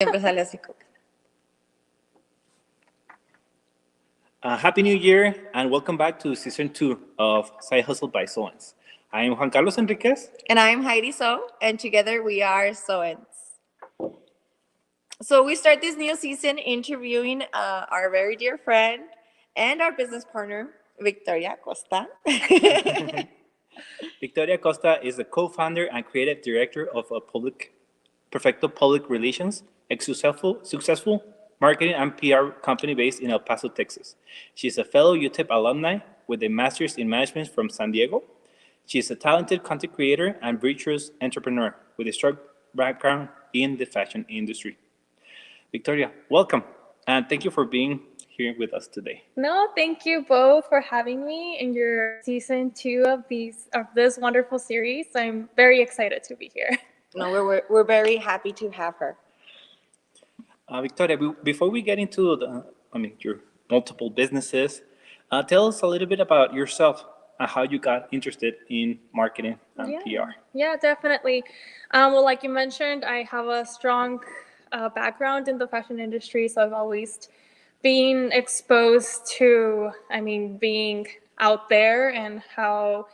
Siempre sale así. Happy New Year and welcome back to Season 2 of Side Hustle by Seoenz. I am Juan Carlos Enriquez. And I'm Heidi So, and together we are Seoenz. So we start this new season interviewing our very dear friend and our business partner, Victoria Acosta. Victoria Acosta is the co-founder and creative director of Perfecto Public Relations, a successful marketing and PR company based in El Paso, Texas. She is a fellow UTEP alumni with a master's in management from San Diego. She is a talented content creator and virtuous entrepreneur with a strong background in the fashion industry. Victoria, welcome, and thank you for being here with us today. No, thank you both for having me in your season 2 of this wonderful series. I'm very excited to be here. No, we're very happy to have her. Victoria, before we get into your multiple businesses, tell us a little bit about yourself and how you got interested in marketing and PR. Yeah, definitely. Well, like you mentioned, I have a strong background in the fashion industry, so I've always been exposed to, being out there and how,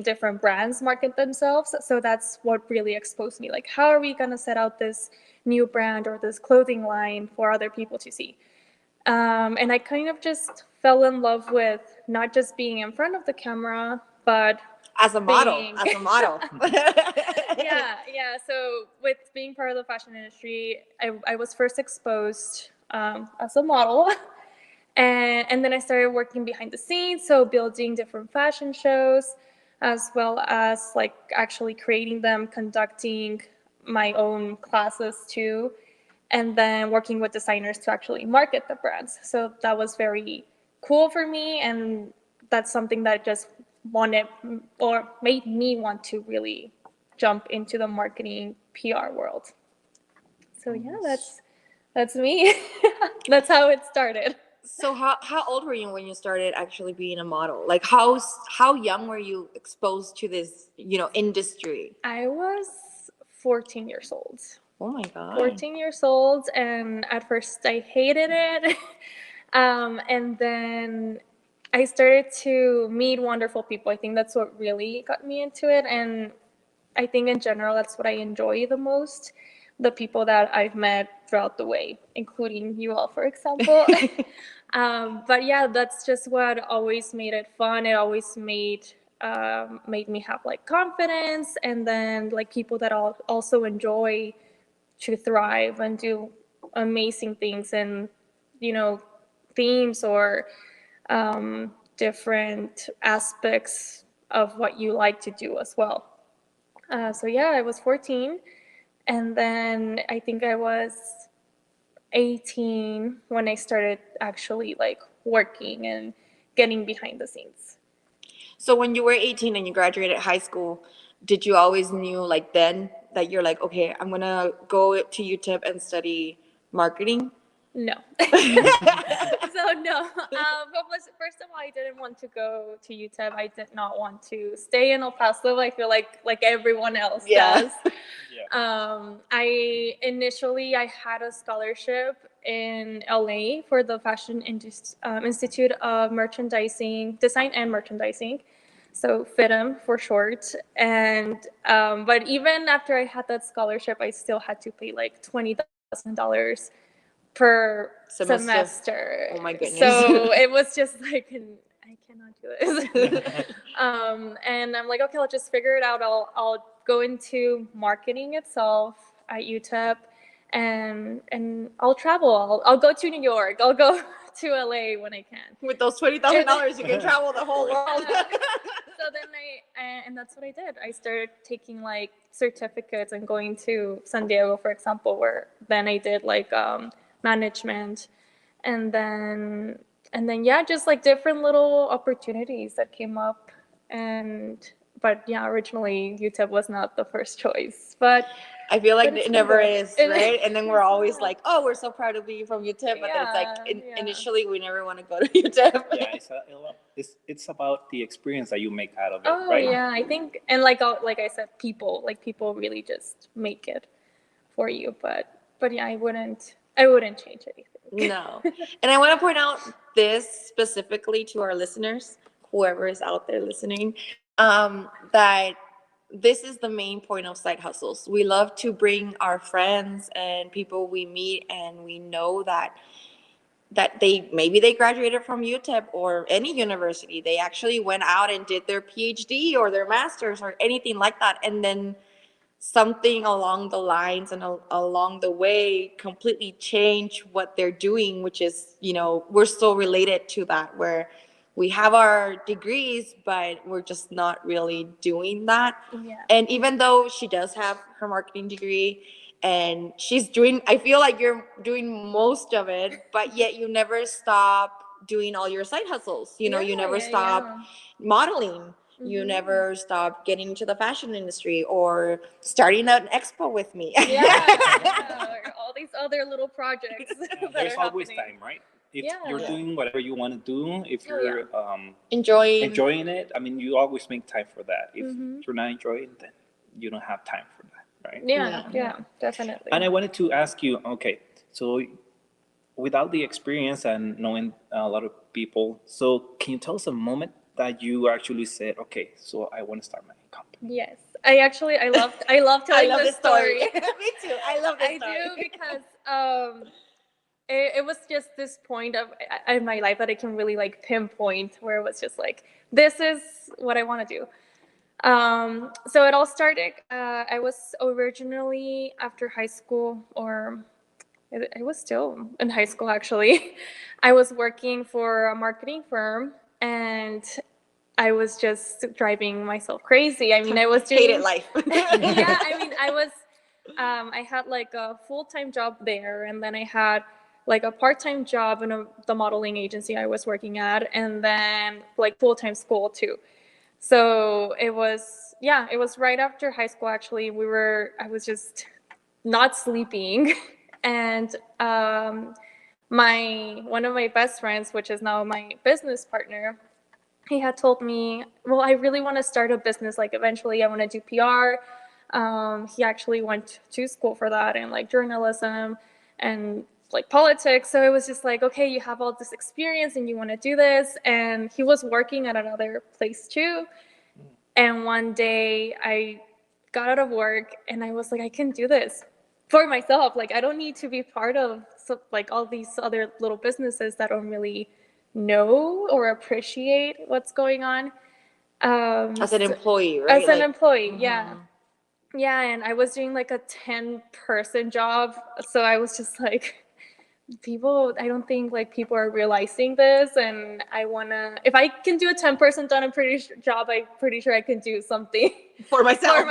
different brands market themselves. So that's what really exposed me. Like, how are we going to set out this new brand or this clothing line for other people to see? And I kind of just fell in love with not just being in front of the camera, but as a model. Yeah. So with being part of the fashion industry, I was first exposed as a model. And then I started working behind the scenes, so building different fashion shows, as well as like actually creating them, conducting my own classes too, and then working with designers to actually market the brands. So that was very cool for me, and that's something that just wanted or made me want to really jump into the marketing PR world. So yeah, that's me. That's how it started. So how old were you when you started actually being a model? Like how young were you exposed to this, industry? I was 14 years old. Oh my God. 14 years old, and at first I hated it. And then I started to meet wonderful people. I think that's what really got me into it. And I think in general, that's what I enjoy the most. The people that I've met throughout the way, including you all, for example. But yeah, that's just what always made it fun. It always made me have like confidence, and then like people that also enjoy to thrive and do amazing things, and themes or different aspects of what you like to do as well. So yeah, I was 14, and then I think I was 18 when I started actually like working and getting behind the scenes. So when you were 18 and you graduated high school, did you always knew like then that you're like, okay, I'm gonna go to UTEP and study marketing? No. So no. But first of all, I didn't want to go to UTEP. I did not want to stay in El Paso. I feel like everyone else does. I initially had a scholarship in LA for the Fashion Institute of Merchandising, Design and Merchandising, so FITM for short. And but even after I had that scholarship, I still had to pay like $20,000 per semester. Oh my goodness. So it was just like, I cannot do this. And I'm like, okay, I'll just figure it out. I'll go into marketing itself at UTEP, and I'll travel. I'll go to New York. I'll go to LA when I can. With those $20,000, you can travel the whole world. So then and that's what I did. I started taking like certificates and going to San Diego, for example, where then I did like management, and then yeah, just like different little opportunities that came up. But yeah, originally UTEP was not the first choice, but I feel like it never is, right? And then we're always like, oh, we're so proud to be from UTEP, but then it's like initially we never want to go to UTEP. Yeah, it's about the experience that you make out of it, right? Oh yeah, I think, and like I said, people really just make it for you. But but yeah, I wouldn't change anything. No. And I want to point out this specifically to our listeners, whoever is out there listening, that this is the main point of side hustles. We love to bring our friends and people we meet and we know that they graduated from UTEP or any university. They actually went out and did their PhD or their master's or anything like that. And then something along the lines and along the way completely change what they're doing, which is, we're so related to that, where we have our degrees, but we're just not really doing that. Yeah. And even though she does have her marketing degree and I feel like you're doing most of it, but yet you never stop doing all your side hustles. You never stop modeling. You never stop getting into the fashion industry or starting an expo with me. Or all these other little projects. There's always time, right? If you're doing whatever you want to do, if you're enjoying it, I mean, you always make time for that. If you're not enjoying it, then you don't have time for that, right? Yeah, definitely. And I wanted to ask you, okay, so without the experience and knowing a lot of people, so can you tell us a moment that you actually said, okay, so I want to start my company? Yes, I love telling this story. Me too. I love this story. I do, because it was just this point in my life that I can really like pinpoint, where it was just like, this is what I want to do. So it all started, I was originally after high school, or I was still in high school actually. I was working for a marketing firm, and I was just driving myself crazy. I mean, I was doing... Hated life. Yeah, I mean, I had like a full-time job there, and then I had like a part-time job in the modeling agency I was working at, and then like full-time school too. So it was right after high school actually. I was just not sleeping. And one of my best friends, which is now my business partner, he had told me, well, I really want to start a business. Like eventually I want to do PR. He actually went to school for that, and like journalism and like politics. So it was just like, okay, you have all this experience and you want to do this. And he was working at another place too. And one day I got out of work and I was like, I can do this for myself. Like, I don't need to be part of like all these other little businesses that don't really know or appreciate what's going on. As an employee, right? As an employee, yeah. Yeah, and I was doing like a 10-person job. So I was just like, I don't think like people are realizing this, and I wanna, if I can do a 10-person job, I'm pretty sure I can do something for myself.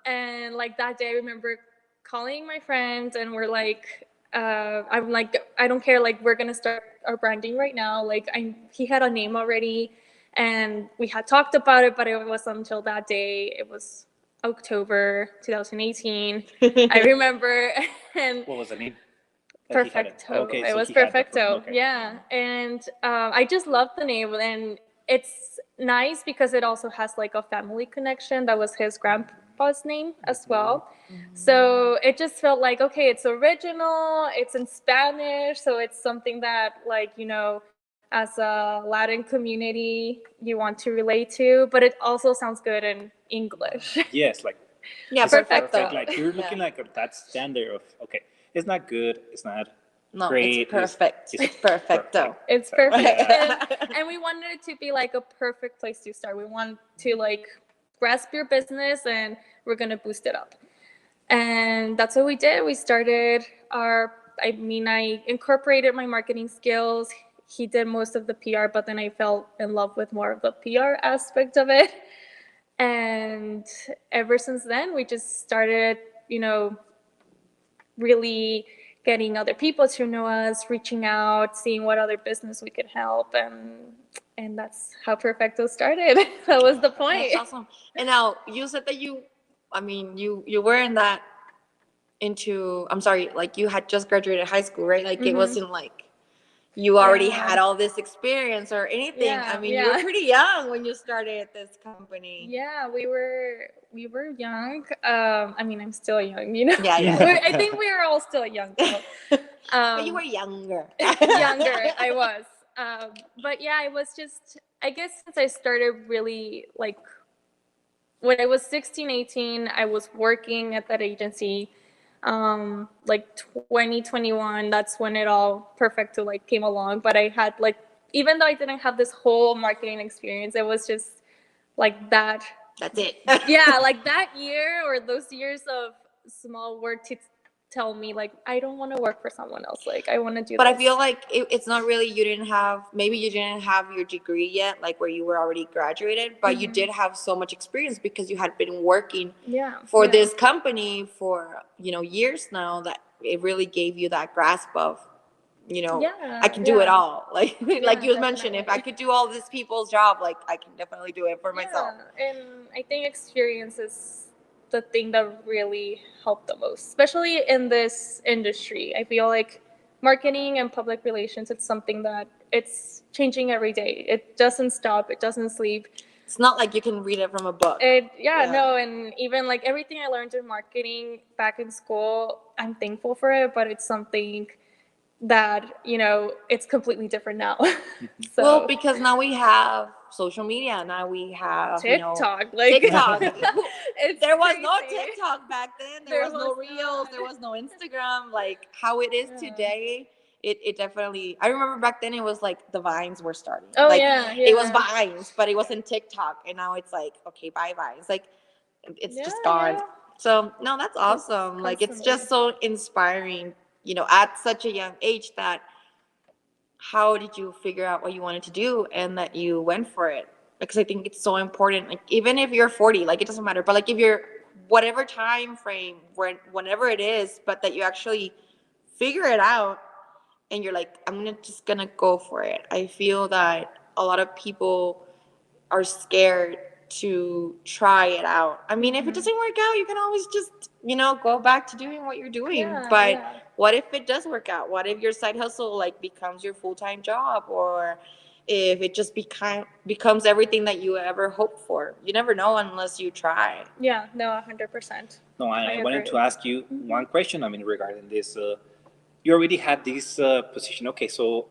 And like that day I remember calling my friends, and we're like, I'm like, I don't care, like we're gonna start our branding right now. Like he had a name already, and we had talked about it, but it was until that day. It was October 2018. I remember. And what was the name? Perfecto. Okay, it so was Perfecto. Okay. Yeah. And I just love the name, and it's nice because it also has like a family connection. That was his grandpa's name as well. So it just felt like, okay, it's original, it's in Spanish, so it's something that, like, as a Latin community you want to relate to, but it also sounds good in English. Yes, like, yeah, Perfecto. Like you're looking like that standard of, okay, it's not good, it's not great. It's perfect. It's Perfecto. It's perfect. And we wanted it to be like a perfect place to start. We want to like grasp your business, and we're going to boost it up. And that's what we did. We started I incorporated my marketing skills. He did most of the PR, but then I fell in love with more of the PR aspect of it. And ever since then, we just started, really getting other people to know us, reaching out, seeing what other business we could help. And that's how Perfecto started. That was the point. That's awesome. And now you said that you were in that like you had just graduated high school, right? Like it wasn't like you already had all this experience or anything. Yeah, you were pretty young when you started this company. Yeah, we we were young. I mean, I'm still young, you know. Yeah, yeah. I think we are all still young. Though. But you were younger. Younger, I was. But yeah, I was just, I guess since I started really like when I was 16, 18, I was working at that agency. Like 2021, that's when it all Perfecto like came along. But I had like, even though I didn't have this whole marketing experience, it was just like that. That's it. Yeah, like that year or those years of small work to tell me like I don't want to work for someone else. Like I want to do. But this. I feel like it's not really, you didn't have, maybe you didn't have your degree yet, like where you were already graduated, but you did have so much experience because you had been working for this company for, years now, that it really gave you that grasp of, I can do it all. Like, like you mentioned, if I could do all these people's job, like I can definitely do it for myself. And I think experience is the thing that really helped the most, especially in this industry. I feel like marketing and public relations, it's something that it's changing every day. It doesn't stop. It doesn't sleep. It's not like you can read it from a book. No, and even like everything I learned in marketing back in school, I'm thankful for it, but it's something that, it's completely different now. So, well, because now we have social media, now we have TikTok, TikTok. There was crazy. no TikTok back then. There was no Reels. not. There was no Instagram. Like how it is today, it definitely. I remember back then it was like the Vines were starting. Oh like, yeah. It was Vines, but it wasn't TikTok, and now it's like, okay, bye Vines. Like it's just gone. Yeah. So no, that's awesome. Like it's just so inspiring. At such a young age, that how did you figure out what you wanted to do and that you went for it? Because I think it's so important. Like even if you're 40, like it doesn't matter. But like if you're whatever time frame, whenever it is, but that you actually figure it out and you're like, just gonna go for it. I feel that a lot of people are scared to try it out. I mean, if it doesn't work out, you can always just, go back to doing what you're doing. But what if it does work out? What if your side hustle like becomes your full-time job, or if it just becomes everything that you ever hoped for? You never know unless you try. Yeah, no, 100%. No, I wanted to ask you one question. I mean, regarding this, you already had this position. Okay, so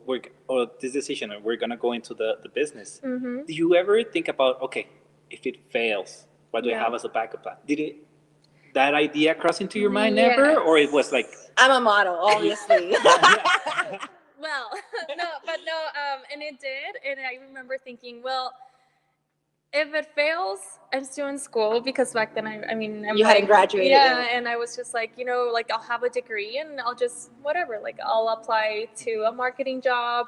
this decision, and we're gonna go into the business. Do you ever think about, okay, if it fails, what do I have as a backup plan? Did that idea cross into your mind ever, or it was like, I'm a model, obviously. Well, no, and it did, and I remember thinking, well, if it fails, I'm still in school, because back then, I'm you hadn't graduated. Yeah, and I was just like, like I'll have a degree and I'll just whatever, like I'll apply to a marketing job,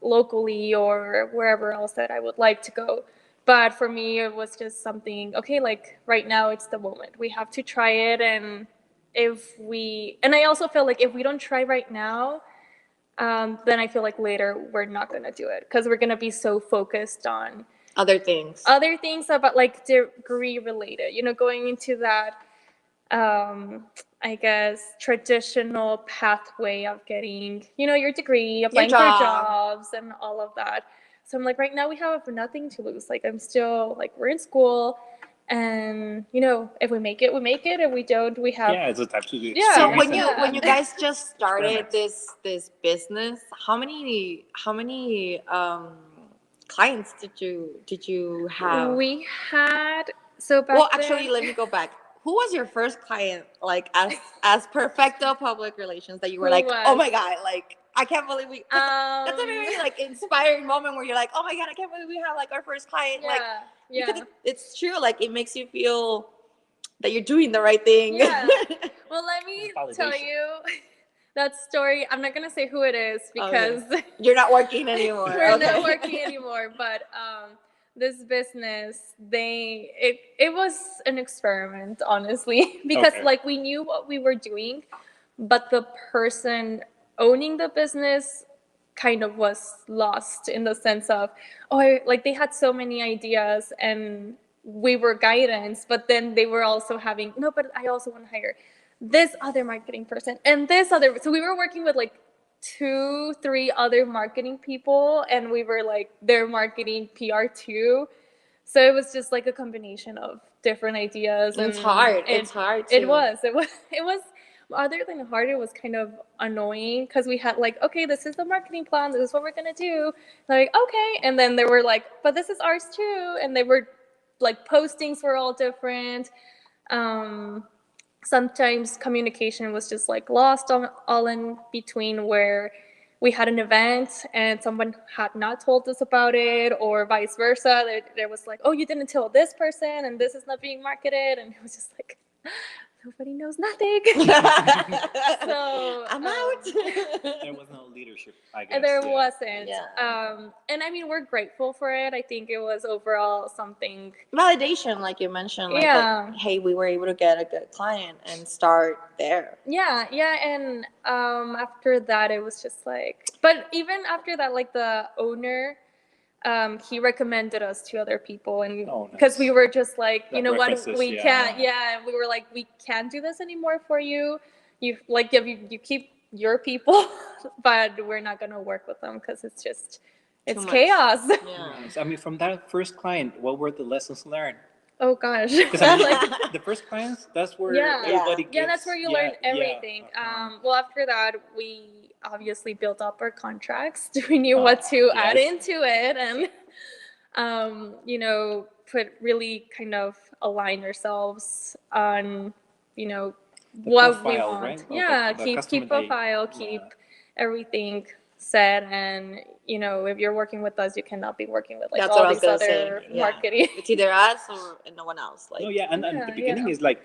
locally or wherever else that I would like to go. But for me, it was just something, okay, like right now it's the moment. We have to try it, and I also feel like if we don't try right now, then I feel like later we're not gonna do it, because we're gonna be so focused on other things about like degree related, going into that, I guess, traditional pathway of getting, your degree, applying for jobs and all of that. So I'm like, right now we have nothing to lose. Like I'm still like, we're in school, and if we make it, we make it. If we don't, we have. Yeah, it's a type to do. Yeah. So when you guys just started this business, how many clients did you have? We had back actually, let me go back. Who was your first client, like as Perfecto Public Relations, that you were like, oh my god, like I can't believe we. That's a very like inspiring moment where you're like, oh my god, I can't believe we have like our first client. Because it's true, like it makes you feel that you're doing the right thing. Yeah. Well, let me tell you that story. I'm not gonna say who it is, because you're not working anymore. We're not working anymore. But this business, it was an experiment, honestly, because like we knew what we were doing, but the person owning the business kind of was lost, in the sense of, like they had so many ideas and we were guidance, but then they were also having, no, but I also want to hire this other marketing person and this other. So we were working with like 2-3 other marketing people, and we were like their marketing PR too. So it was just like a combination of different ideas. It's and hard. It's hard It to- was. It was. Other than hard, it was kind of annoying because we had like, okay, this is the marketing plan. This is what we're gonna do. Like, okay, and then they were like, but this is ours too, and they were like postings were all different. Sometimes communication was just like lost all in between, where we had an event and someone had not told us about it, or vice versa. There was like, oh, you didn't tell this person, and this is not being marketed, and it was just like, nobody knows nothing. So I'm out. There was no leadership, I guess. and there yeah. wasn't. Yeah. And I mean, we're grateful for it. I think it was overall something. Validation, like you mentioned, like Yeah. that, hey, we were able to get a good client and start there. Yeah, and after that, it was just like. But even after that, like the owner, he recommended us to other people, and Oh, nice. because we were just like, you Like know what, references, we yeah. can't. Yeah, we were like, we can't do this anymore for you. You like, if you keep your people, but we're not gonna work with them because it's just, it's much. chaos. Yeah. Nice. I mean, from that first client, what were the lessons learned? Oh gosh. Because I mean, the first clients, that's where Yeah. everybody gets. Yeah, that's where you learn everything. uh-huh. Well, after that, we obviously built up our contracts. We knew what to add yes. into it, and you know, really kind of align ourselves on, you know, The what we profile, want. right? Of Yeah, the keep customer keep that you- profile, keep everything set, and you know, if you're working with us, you cannot be working with like That's what I all was these gonna other say. Yeah. marketing. It's either us or no one else. Like, No, yeah, and Yeah, the beginning yeah. is like,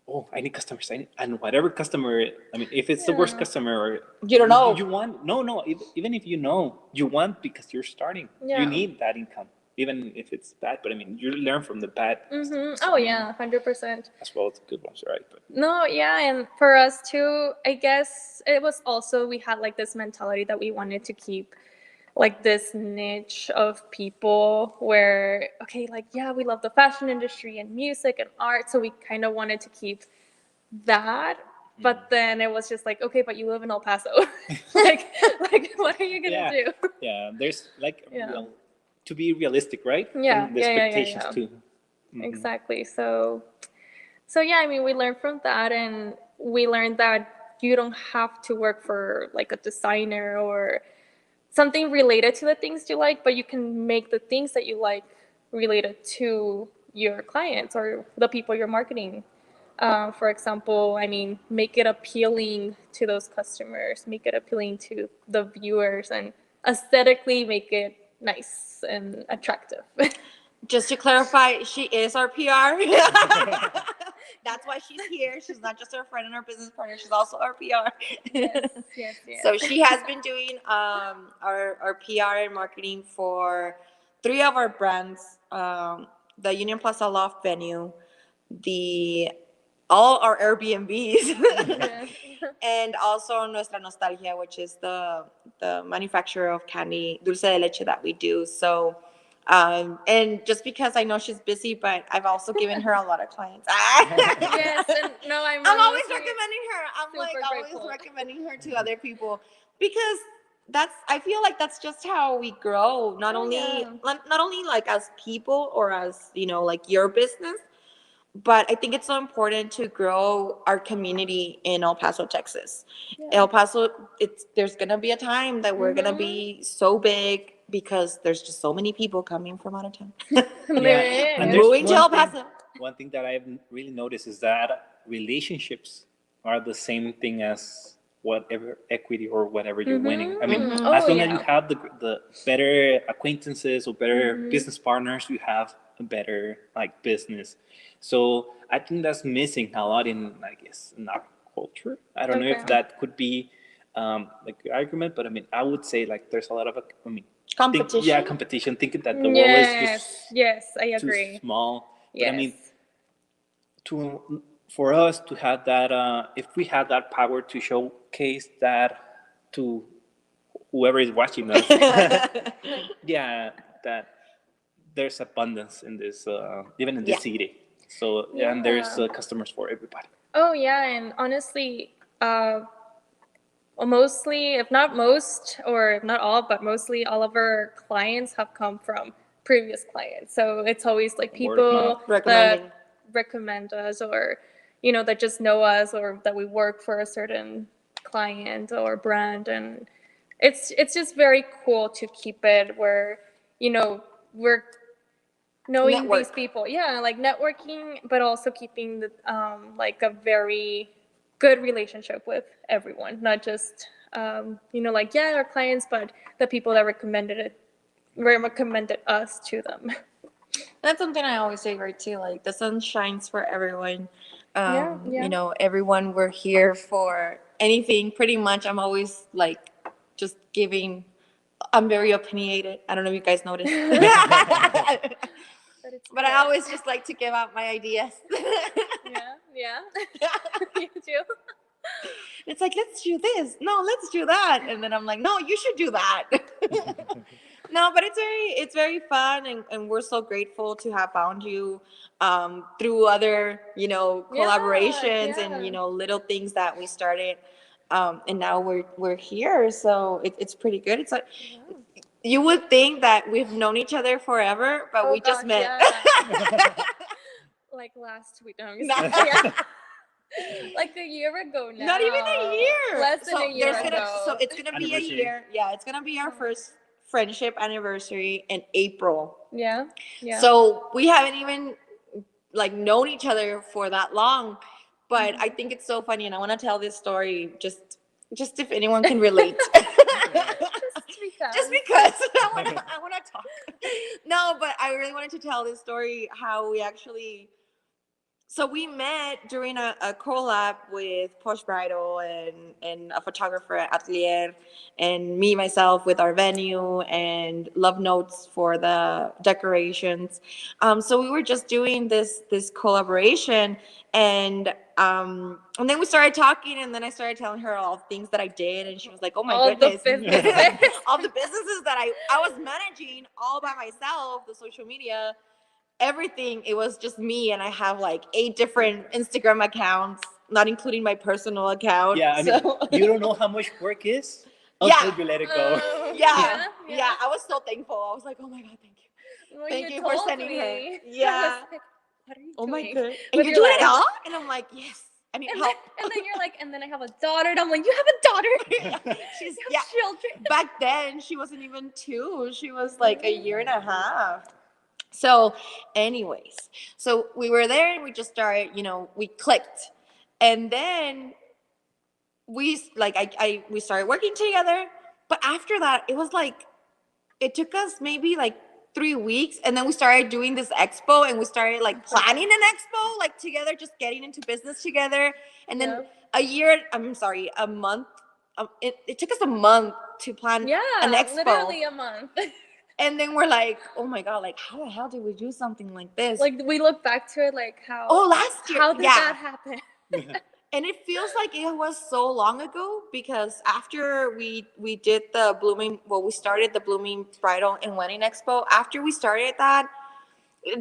oh, I need customers, and whatever customer. I mean, if it's the worst Yeah. customer, or You don't know. you want no, even if you know, you want because you're starting. Yeah. You need that income, even if it's bad. But I mean, you learn from the bad. customers. Oh yeah, 100%. As well as the good ones, right? But No, yeah, and for us too, I guess it was also, we had like this mentality that we wanted to keep like this niche of people where, okay, like, yeah, we love the fashion industry and music and art, so we kind of wanted to keep that. But then it was just like, okay, but you live in El Paso. like what are you gonna yeah, do? yeah. There's like Yeah. to be realistic, right? Yeah, And the yeah, yeah, yeah, expectations yeah. too. Mhm. Exactly. So yeah, I mean, we learned from that, and we learned that you don't have to work for like a designer or something related to the things you like, but you can make the things that you like related to your clients or the people you're marketing. For example, I mean, make it appealing to those customers, make it appealing to the viewers, and aesthetically make it nice and attractive. just to clarify, she is our PR. That's why she's here. She's not just our friend and our business partner. She's also our PR. yes. So she has been doing our PR and marketing for 3 of our brands, the Union Plaza Loft venue, the all our Airbnbs, Yes. and also Nuestra Nostalgia, which is the manufacturer of candy dulce de leche that we do. So, and just because I know she's busy, but I've also given her a lot of clients. Yes, and no, I'm always honestly recommending her. I'm super like grateful. always recommending her to other people because I feel like that's just how we grow. Not Oh, only yeah. not only like as people or as, you know, like your business, but I think it's so important to grow our community in El Paso, Texas. Yeah. El Paso, there's gonna be a time that we're gonna be so big because there's just so many people coming from out of town. There and is. there's Moving to one El thing- Paso. One thing that I've really noticed is that relationships are the same thing as whatever equity or whatever you're winning. I mean, Mhm. as Oh, long as yeah. you have the better acquaintances or better business partners, you have a better like business. So I think that's missing a lot in, I guess, in our culture. I don't know if Okay. that could be like your argument, but I mean, I would say like there's a lot of, I mean, Competition? competition. Thinking that the world is just Yes, I too agree. small. But Yes. I mean, for us to have that, if we have that power to showcase that to whoever is watching us, yeah, that there's abundance in this, even in this Yeah. city. So and there's Yeah. customers for everybody. Oh yeah, and honestly, mostly, if not most, or if not all, but mostly all of our clients have come from previous clients. So it's always like Word of people mouth. Recommending. that recommend us, or that just know us, or that we work for a certain client or brand. And it's just very cool to keep it where we're knowing Network. these people, like networking, but also keeping the like a very good relationship with everyone, not just like our clients, but the people that recommended us to them. That's something I always say, right, too. Like, the sun shines for everyone. Yeah. Everyone, we're here for anything, pretty much. I'm always, like, just giving. I'm very opinionated. I don't know if you guys noticed. But it's But I good. always just like to give out my ideas. Yeah. You do. It's like, let's do this. No, let's do that. And then I'm like, no, you should do that. No, but it's very fun, and we're so grateful to have found you through other, collaborations and, Yeah. little things that we started. And now we're here. So it's pretty good. It's like, you would think that we've known each other forever, but Oh, we just gosh, met. yeah. Like last week. No, No. yeah. Like a year ago now. Not even a year. Less than a year ago. So it's gonna be a Anniversary. year. Yeah, it's gonna be our first friendship anniversary in April. Yeah. So we haven't even like known each other for that long, but I think it's so funny, and I want to tell this story just if anyone can relate. Just because I want to talk. No, but I really wanted to tell this story, how we actually. So we met during a collab with Posh Bridal and a photographer at Atelier, and me, myself, with our venue and love notes for the decorations. So we were just doing this collaboration, and then we started talking, and then I started telling her all the things that I did, and she was like, "Oh my All goodness, the businesses. all the businesses that I was managing all by myself, the social media." Everything, it was just me, and I have like 8 different Instagram accounts, not including my personal account. Yeah, I mean, So, you don't know how much work is Yeah. until you let it go. yeah, I was so thankful. I was like, oh my God, thank you. Well, Thank you for told sending me. her. I Yeah. was like, what are you Oh my doing? God. And with you're your doing it life? all? And I'm like, yes, I need And help. then you're like, and then I have a daughter. And I'm like, you have a daughter? She's, You have children? back then, she wasn't even 2. She was like a year and a half. So, anyways, so we were there, and we just started, we clicked. And then we we started working together. But after that, it was like, it took us maybe like 3 weeks, and then we started doing this expo, and we started like planning an expo like together, just getting into business together. And then a month. It took us a month to plan an expo. Literally a month. And then we're like, oh my God, like, how the hell did we do something like this? Like, we look back to it, like, how? Oh, last year. How did that happen? And it feels like it was so long ago, because after we did we started the Blooming Bridal and Wedding Expo. After we started that,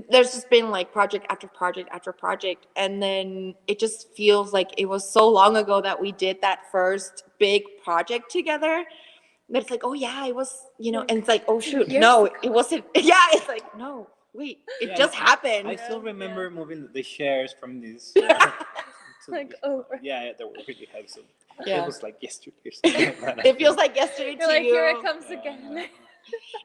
there's just been like project after project after project. And then it just feels like it was so long ago that we did that first big project together. But it's like, oh yeah, it was, and it's like, oh shoot, no, it wasn't. Yeah, it's like, no, wait, it just happened. I still remember moving the shares from this. Like, oh. Yeah, they were really heavy. So Yeah. it was like yesterday. Or something like that. It feels like yesterday You're to like, you. here it comes again.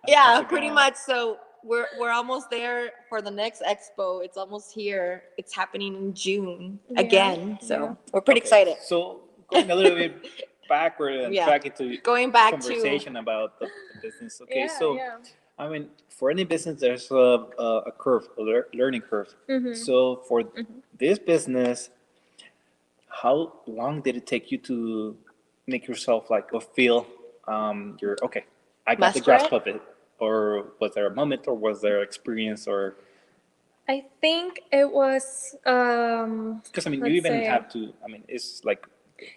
Yeah, pretty much. So we're almost there for the next expo. It's almost here. It's happening in June again. So we're pretty excited. So going a little bit backward and back into going back conversation about the business. Okay, so Yeah. I mean, for any business, there's a curve, a learning curve. Mm-hmm. So for this business, how long did it take you to make yourself like or feel you're okay? I got the grasp of it. Or was there a moment, or was there experience, or? I think it was. Because I mean, you even have to. I mean, it's like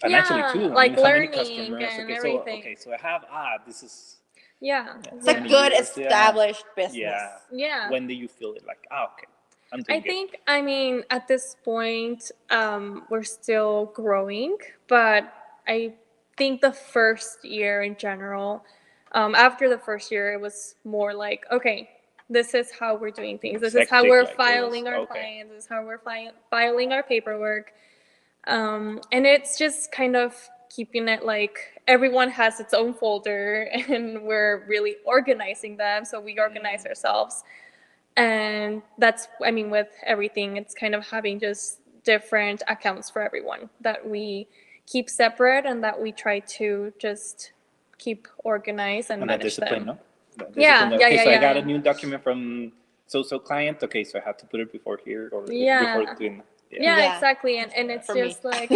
financially Yeah, too. like I mean, how many learning customers? and Okay, everything. so I have this is. Yeah. It's a good established business. Yeah. Yeah. When do you feel it? Like, okay, I'm doing I it. think, I mean, at this point, we're still growing, but I think the first year in general, after the first year, it was more like, okay, this is how we're doing things. This is Hectic, how we're like, it filing was- our okay. clients. This is how we're filing our paperwork. And it's just kind of keeping it like everyone has its own folder and we're really organizing them. So we organize ourselves. And that's, I mean, with everything, it's kind of having just different accounts for everyone that we keep separate and that we try to just keep organized and And that manage discipline, them. no? That Yeah, discipline. yeah, Okay, yeah, so I yeah, got a yeah. new document from so client. Okay, so I have to put it before here or Yeah. before doing. Yeah, Yeah. exactly. And it's For me. just like,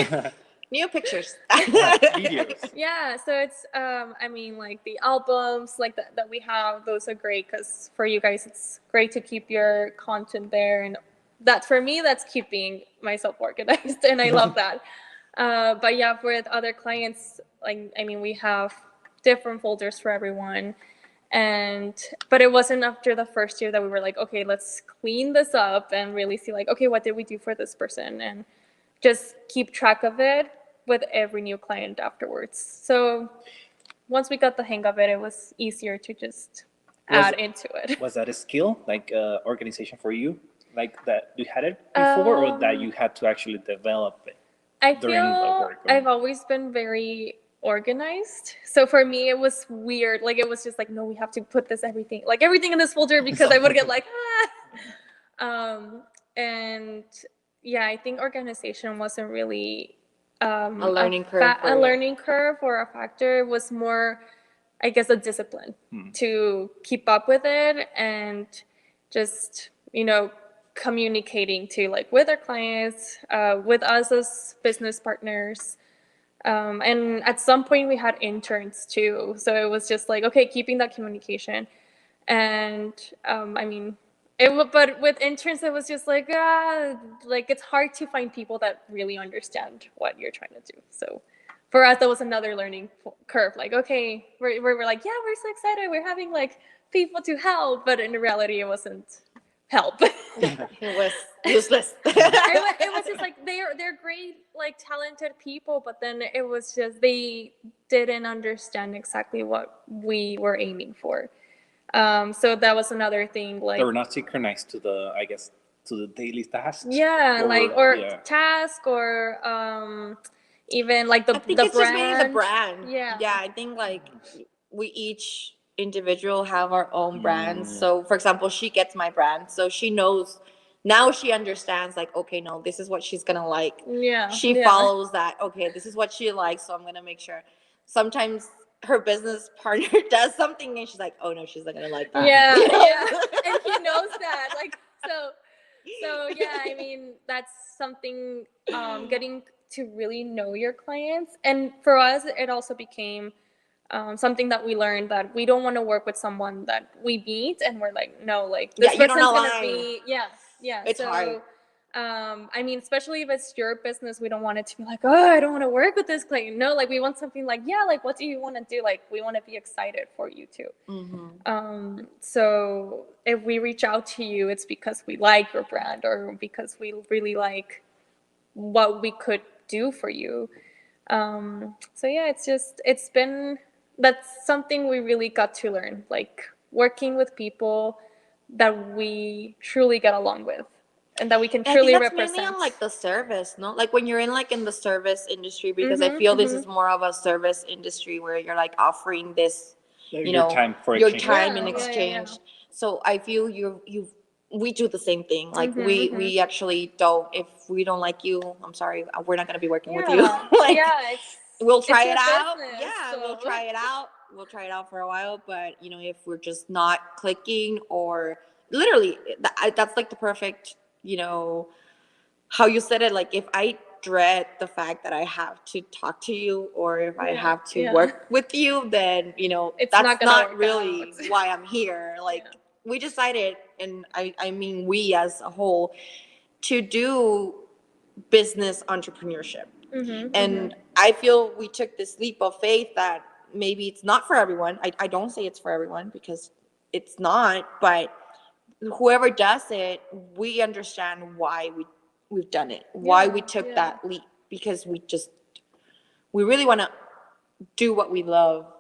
New pictures. Videos. yeah, so it's, I mean, like the albums like that we have, those are great because for you guys, it's great to keep your content there. And that, for me, that's keeping myself organized. And I love that. But yeah, with other clients, like, I mean, we have different folders for everyone. But it wasn't after the first year that we were like, okay, let's clean this up and really see like, okay, what did we do for this person? And just keep track of it with every new client afterwards. So once we got the hang of it, it was easier to just add into it. Was that a skill, like organization for you, like that you had it before, or that you had to actually develop it? I during the feel work, or- I've always been very organized. So for me, it was weird. Like, it was just like, no, we have to put everything in this folder because I would get like, and yeah, I think organization wasn't really A learning curve for a you. learning curve or a factor. It was more, I guess, a discipline to keep up with it and just, communicating to like with our clients, with us as business partners. And at some point we had interns too. So it was just like, okay, keeping that communication. And I mean, but with interns, it was just like, it's hard to find people that really understand what you're trying to do. So for us, that was another learning curve. Like, okay, we're like, yeah, we're so excited. We're having like people to help. But in reality, it wasn't help. It was useless. It was just like they're great, like talented people, but then it was just they didn't understand exactly what we were aiming for. So that was another thing, like They were not synchronized to the, I guess, to the daily tasks. or task or even like I think the it's just mainly the brand. brand. Yeah. Yeah, I think like we each individual have our own brands. Mm. So for example, she gets my brand. So she knows now, she understands like, okay, no, this is what she's gonna like. Yeah. She yeah. follows that, okay, this is what she likes, so I'm gonna make sure. Sometimes her business partner does something and she's like, oh no, she's not gonna like that. Yeah, You know? yeah. And he knows that. Like, so yeah, I mean, that's something, getting to really know your clients. And for us, it also became something that we learned, that we don't want to work with someone that we meet and we're like, no, like this Yeah, you don't person's gonna align. be, yeah. It's so, hard. I mean, especially if it's your business, we don't want it to be like, oh, I don't want to work with this client. No, like we want something like, yeah, like what do you want to do? Like we want to be excited for you too. Mm-hmm. So if we reach out to you, it's because we like your brand or because we really like what we could do for you. So yeah, that's something we really got to learn, like working with people that we truly get along with and that we can I truly think that's represent. mainly on like the service, no? Like when you're in like in the service industry, because I feel this is more of a service industry where you're like offering this, you know, time for your exchange. time in Yeah, yeah, exchange. yeah. So I feel we do the same thing. Like we actually don't. If we don't like you, I'm sorry, we're not gonna be working with you. Like, yeah, we'll try your it out. business, Yeah, so- we'll try it out. We'll try it out for a while, but you know, if we're just not clicking, or literally, that's like the perfect, you know, how you said it. Like if I dread the fact that I have to talk to you, or if I have to work with you, then you know, It's that's not gonna not work really out. why I'm here. Like we decided, and I mean we as a whole, to do business entrepreneurship. And I feel we took this leap of faith that maybe it's not for everyone. I don't say it's for everyone because it's not, but whoever does it, we understand why we've done it, why we took that leap, because we really want to do what we love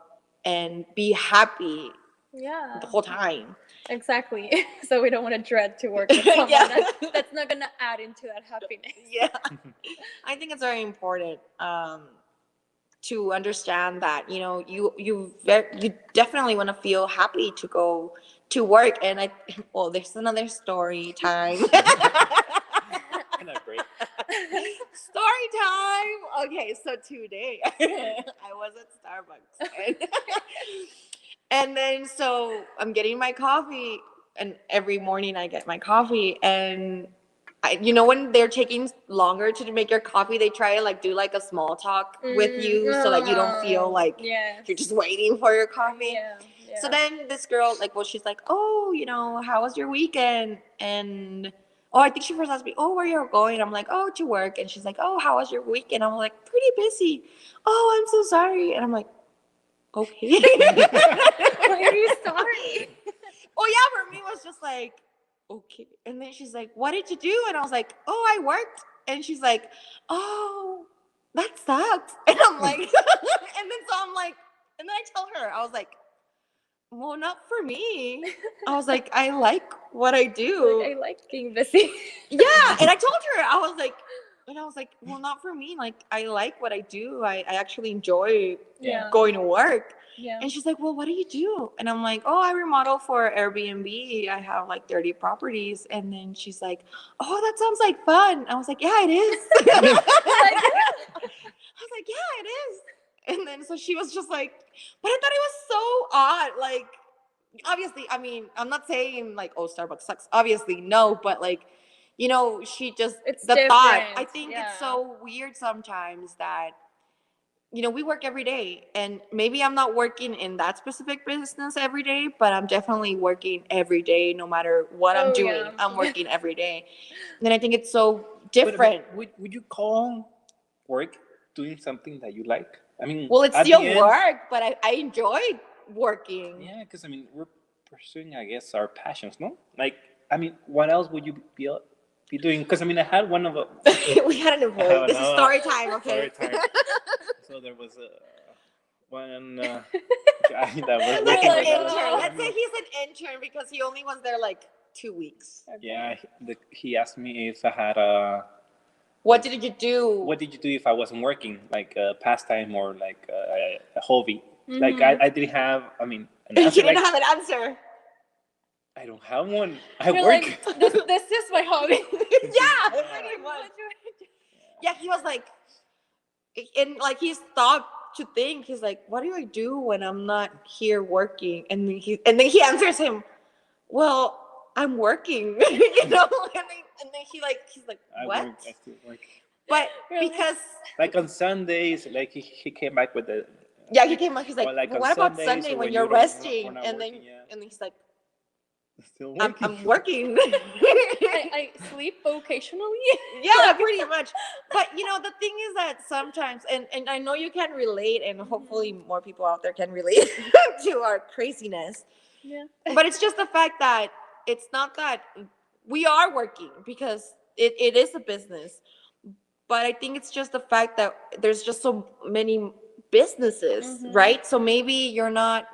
and be happy Yeah. the whole time. Exactly. So we don't want to dread to work with someone that's not gonna add into that happiness. Yeah. I think it's very important to understand that, you know, you definitely want to feel happy to go to work. And well, there's another story time. Kind of great. Story time. Okay, so today I was at Starbucks, and then so I'm getting my coffee, and every morning I get my coffee, and you know, when they're taking longer to make your coffee, they try to like do like a small talk with you so that you don't feel like you're just waiting for your coffee. Yeah. So then this girl, like, well, she's like, oh, you know, how was your weekend? And oh, I think she first asked me, oh, where you're going? I'm like, oh, to work. And she's like, oh, how was your weekend? I'm like, pretty busy. Oh, I'm so sorry. And I'm like, okay. Why are you sorry? Oh yeah, for me it was just like, okay. And then she's like, what did you do? And I was like, oh, I worked. And she's like, oh, that sucks. And I'm like, and then so I'm like, and then I tell her, I was like, well, not for me. I was like, I like what I do. Like, I like being busy. Yeah. And I told her, I was like, well, not for me. Like, I like what I do. I actually enjoy going to work. Yeah. And she's like, well, what do you do? And I'm like, oh, I remodel for Airbnb. I have like 30 properties. And then she's like, oh, that sounds like fun. I was like, yeah, it is. I was like, yeah, it is. And then so she was just like, but I thought it was so odd. Like, obviously, I mean, I'm not saying like, oh, Starbucks sucks. Obviously, no. But like, you know, she just, it's the different. thought, I think it's so weird sometimes that, you know, we work every day, and maybe I'm not working in that specific business every day, but I'm definitely working every day, no matter what I'm doing. Yeah. I'm working every day. And I think it's so different. But would you call work doing something that you like? I mean, Well, it's at still the end, work, but I enjoy working. Yeah, because I mean, we're pursuing, I guess, our passions, no? Like, I mean, what else would you be doing? Because I mean, I had one of a. We had an employee. This is story time, okay? Story time. So there was one guy that was Like working an with us. intern. Let's say he's an intern because he only was there like 2 weeks. Yeah, he asked me if I had What did you do? what did you do if I wasn't working, like a pastime or like a hobby? Like I didn't have, I mean, an He answer. didn't Like, have an answer. I don't have one. I You're work. like, this is my hobby. Yeah, pretty much. Yeah, he was like, and like he stopped to think. He's like, what do I do when I'm not here working? And then he answers him, well, I'm working, you know. And then he's like, what? I still work. But Really? because Like on Sundays, like he came back with the. yeah, he came up. He's like, Or like well, on what about Sundays Sunday or when when you're you're not- resting? we're not And working, then yeah. and he's like, Still I'm working. I sleep occasionally. Yeah, pretty much. But you know, the thing is that sometimes, and I know you can relate, and hopefully more people out there can relate to our craziness. Yeah. But it's just the fact that it's not that we are working, because it is a business. But I think it's just the fact that there's just so many businesses, right? So maybe you're not,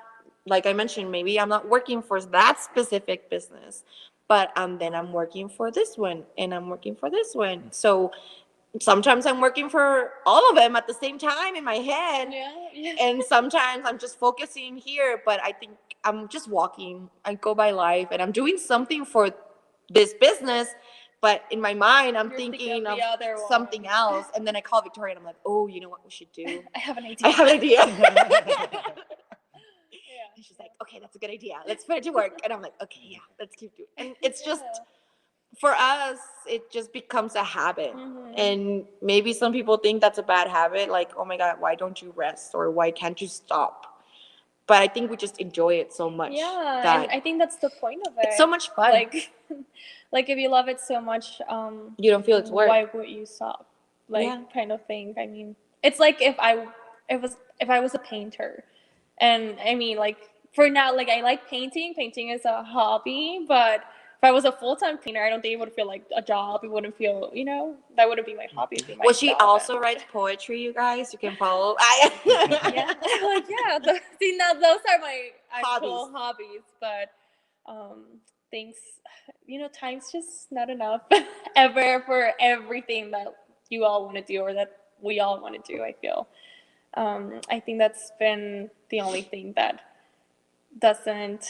like I mentioned, maybe I'm not working for that specific business, but then I'm working for this one, and I'm working for this one. So sometimes I'm working for all of them at the same time in my head. Yeah. And sometimes I'm just focusing here, but I think I'm just walking. I go by life, and I'm doing something for this business, but in my mind, I'm You're thinking of the other one. something else. And then I call Victoria, and I'm like, oh, you know what we should do? I have an idea. I have an idea. Yeah. And she's like, okay, that's a good idea. Let's put it to work. And I'm like, okay, yeah, let's keep doing it. And it's just, for us, it just becomes a habit. And maybe some people think that's a bad habit. Like, oh my God, why don't you rest? Or why can't you stop? But I think we just enjoy it so much. Yeah, that and I think that's the point of it. it's so much fun. Like if you love it so much, you don't feel it's work. why would you stop? Kind of thing. I mean, it's like if I was a painter, and I mean, like for now, like I like painting. Painting is a hobby, but if I was a full-time cleaner, I don't think it would feel like a job. It wouldn't feel, that wouldn't be my hobby. It'd be my Well, she job. also writes poetry, you guys. You can follow. Yeah, like see, now those are my actual hobbies, but things, time's just not enough ever for everything that you all want to do or that we all want to do. I feel. I think that's been the only thing that doesn't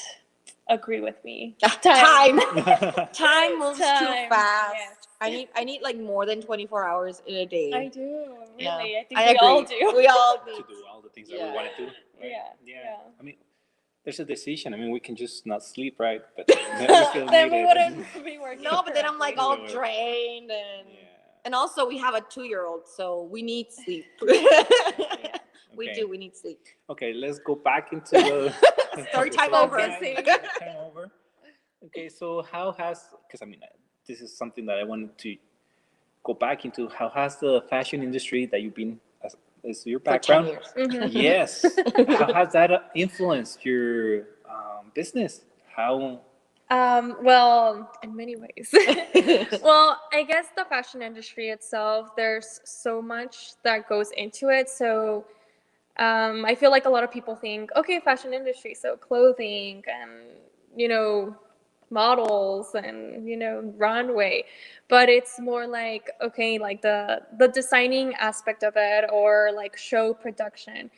agree with me. Time moves too fast. Yes. I need like more than 24 hours in a day. I do, really. Yeah. I think I we agree. all do. We all need to do all the things that we want to do. Right? Yeah. I mean, there's a decision. I mean, we can just not sleep, right? But then we still Then need we it. wouldn't be working. No, but then I'm like all Yeah. drained and also we have a 2-year-old, so we need sleep. We Okay. do. We need sleep. Okay, let's go back into the Story time Focusing. over. Time over. Okay, so how has, because I mean, this is something that I wanted to go back into. How has the fashion industry that you've been, as your For 10 background? years. Mhm. Yes. How has that influenced your business? How? Well, in many ways. Well, I guess the fashion industry itself, there's so much that goes into it. So I feel like a lot of people think, okay, fashion industry, so clothing and, models and, runway. But it's more like, okay, like the designing aspect of it or like show production.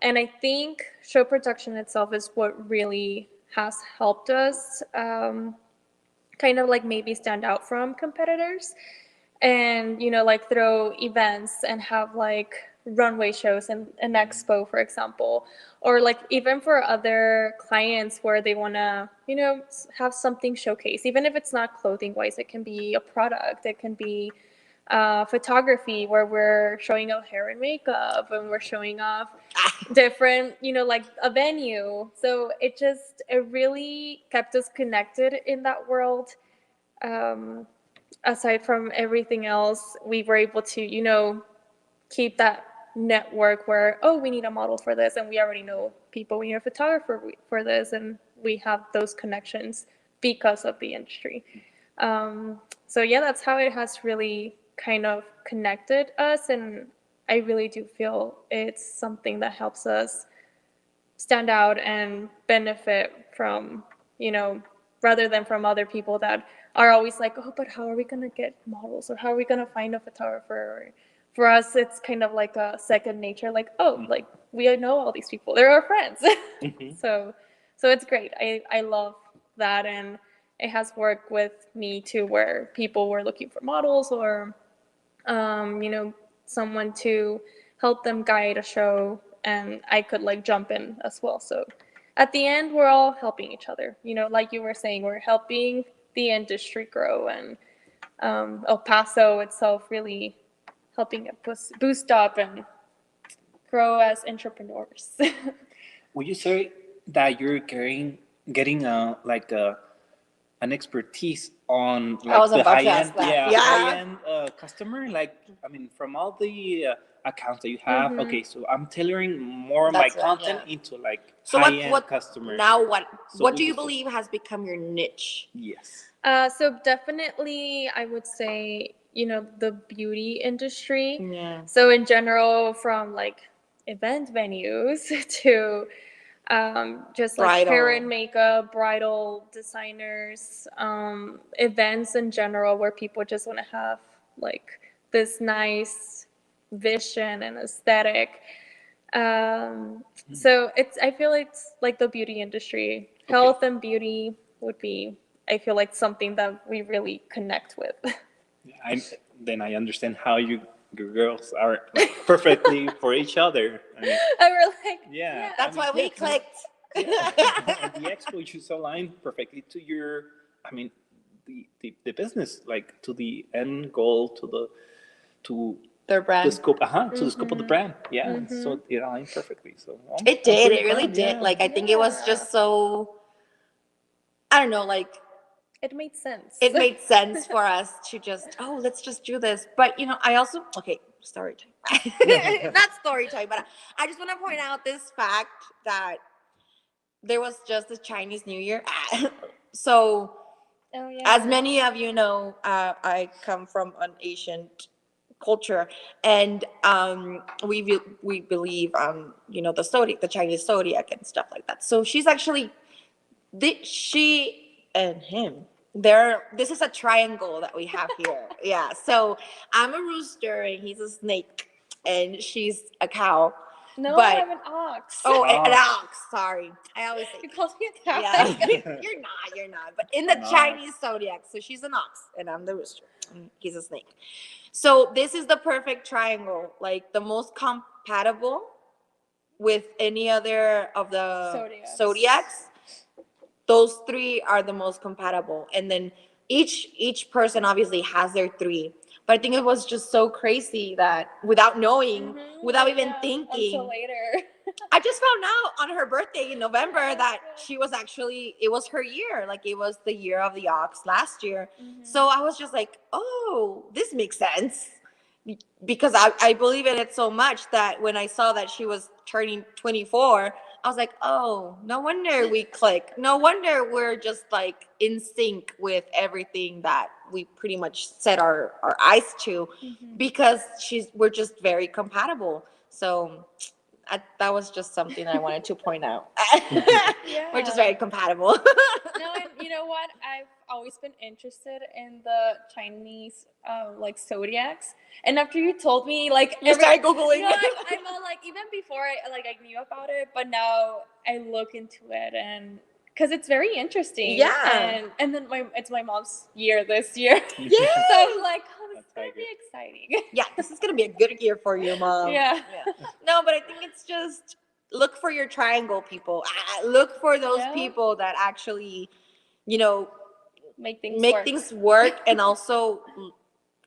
And I think show production itself is what really has helped us kind of like maybe stand out from competitors and like throw events and have like runway shows and an expo, for example, or like even for other clients where they want to have something showcase, even if it's not clothing wise, it can be a product, it can be photography where we're showing off hair and makeup and we're showing off different, like a venue. So it really kept us connected in that world. Aside from everything else, we were able to, keep that network where, oh, we need a model for this and we already know people, we need a photographer for this, and we have those connections because of the industry. So yeah, that's how it has really kind of connected us, and I really do feel it's something that helps us stand out and benefit from, rather than from other people that are always like, oh, but how are we going to get models, or how are we going to find a photographer? For us, it's kind of like a second nature, like, oh, like we know all these people, they're our friends. Mhm. So it's great. I love that, and it has worked with me too, where people were looking for models or someone to help them guide a show, and I could like jump in as well. So at the end, we're all helping each other. Like you were saying, we're helping the industry grow, and El Paso itself really helping it boost up and grow as entrepreneurs. Would you say that you're getting an expertise on I was the about high to end, ask that. Yeah. high end customer? Like, I mean, from all the accounts that you have, Mhm. okay, so I'm tailoring more of That's my right, content yeah. into like So high end what customers. now? So What would do you you say- believe has become your niche? Yes. So definitely, I would say, the beauty industry. Yeah. So in general, from like event venues to just like hair Bridal. and makeup, bridal designers, events in general where people just want to have like this nice vision and aesthetic. So I feel it's like the beauty industry. Health and beauty would be, I feel like, something that we really connect with. Then I understand how your girls are like, perfectly for each other. I mean, And we're like, yeah. That's why we clicked. And the expo just aligned perfectly to your, I mean, the business, like to the end goal, to Their the brand. scope, to the scope of the brand. Yeah, so Mhm. it aligned perfectly. So well, It I'm did. pretty It really proud, did. yeah. Like I think it was just so. I don't know. Like it made sense. it made sense for us to just let's just do this. But I also story time. Not story time, but I just want to point out this fact that there was just the Chinese New Year. So Oh yeah. As many of you know, I come from an Asian culture, and we believe the Chinese zodiac and stuff like that. So she's actually she and him. This is a triangle that we have here. Yeah. So I'm a rooster and he's a snake, and she's a cow. No, But I'm an ox. oh, an Ox. ox. Sorry, I always say You called me a cow. yeah. You're not. But in the An Chinese ox. zodiac, so she's an ox and I'm the rooster. And he's a snake. So this is the perfect triangle, like the most compatible with any other of the zodiacs. Those three are the most compatible, and then each person obviously has their three. But I think it was just so crazy that without knowing, without even thinking, until later. I just found out on her birthday in November that she was actually, it was her year. Like it was the year of the ox last year. So I was just like, oh, this makes sense. Because I believe in it so much that when I saw that she was turning 24, I was like, oh, no wonder we click. No wonder we're just like in sync with everything that we pretty much set our eyes to, because we're just very compatible. So that was just something I wanted to point out. We're just very compatible. No, and you know what? I've always been interested in the Chinese like zodiacs, and after you told me, like You started Googling. You know, I'm all, like, even before I knew about it, but now I look into it, and because it's very interesting. Yeah. And then it's my mom's year this year. Yeah. So I'm like, oh, this is That's gonna very be good. exciting. Yeah, this is gonna be a good year for you, Mom. Yeah. No, but I think it's just look for your triangle people. Look for those Yeah. people that actually, you know, Make things make work. things work and also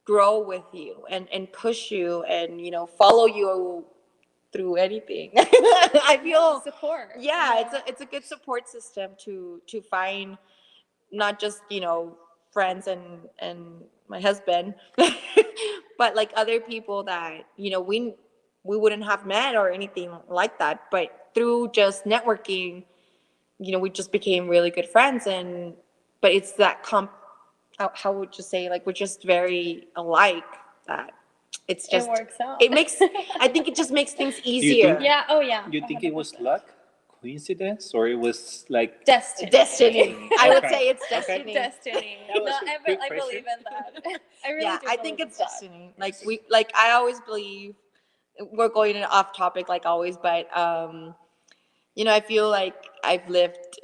grow with you and push you and follow you through anything. I feel support. yeah, it's a good support system to find not just friends and my husband, but like other people that we wouldn't have met or anything like that, but through just networking, we just became really good friends. And but it's that how would you say, like, we're just very alike that it's just It works out. it makes I think it just makes things you easier. think- Yeah. Oh yeah. You think it was 100%. luck, coincidence, or it was like Destiny. I would Okay. say it's Okay. destiny. Destiny. That was No, a I good believe question. in that. I really Yeah, do I believe think in it's that. destiny. Like I always believe, we're going off topic like always, but I feel like I've lived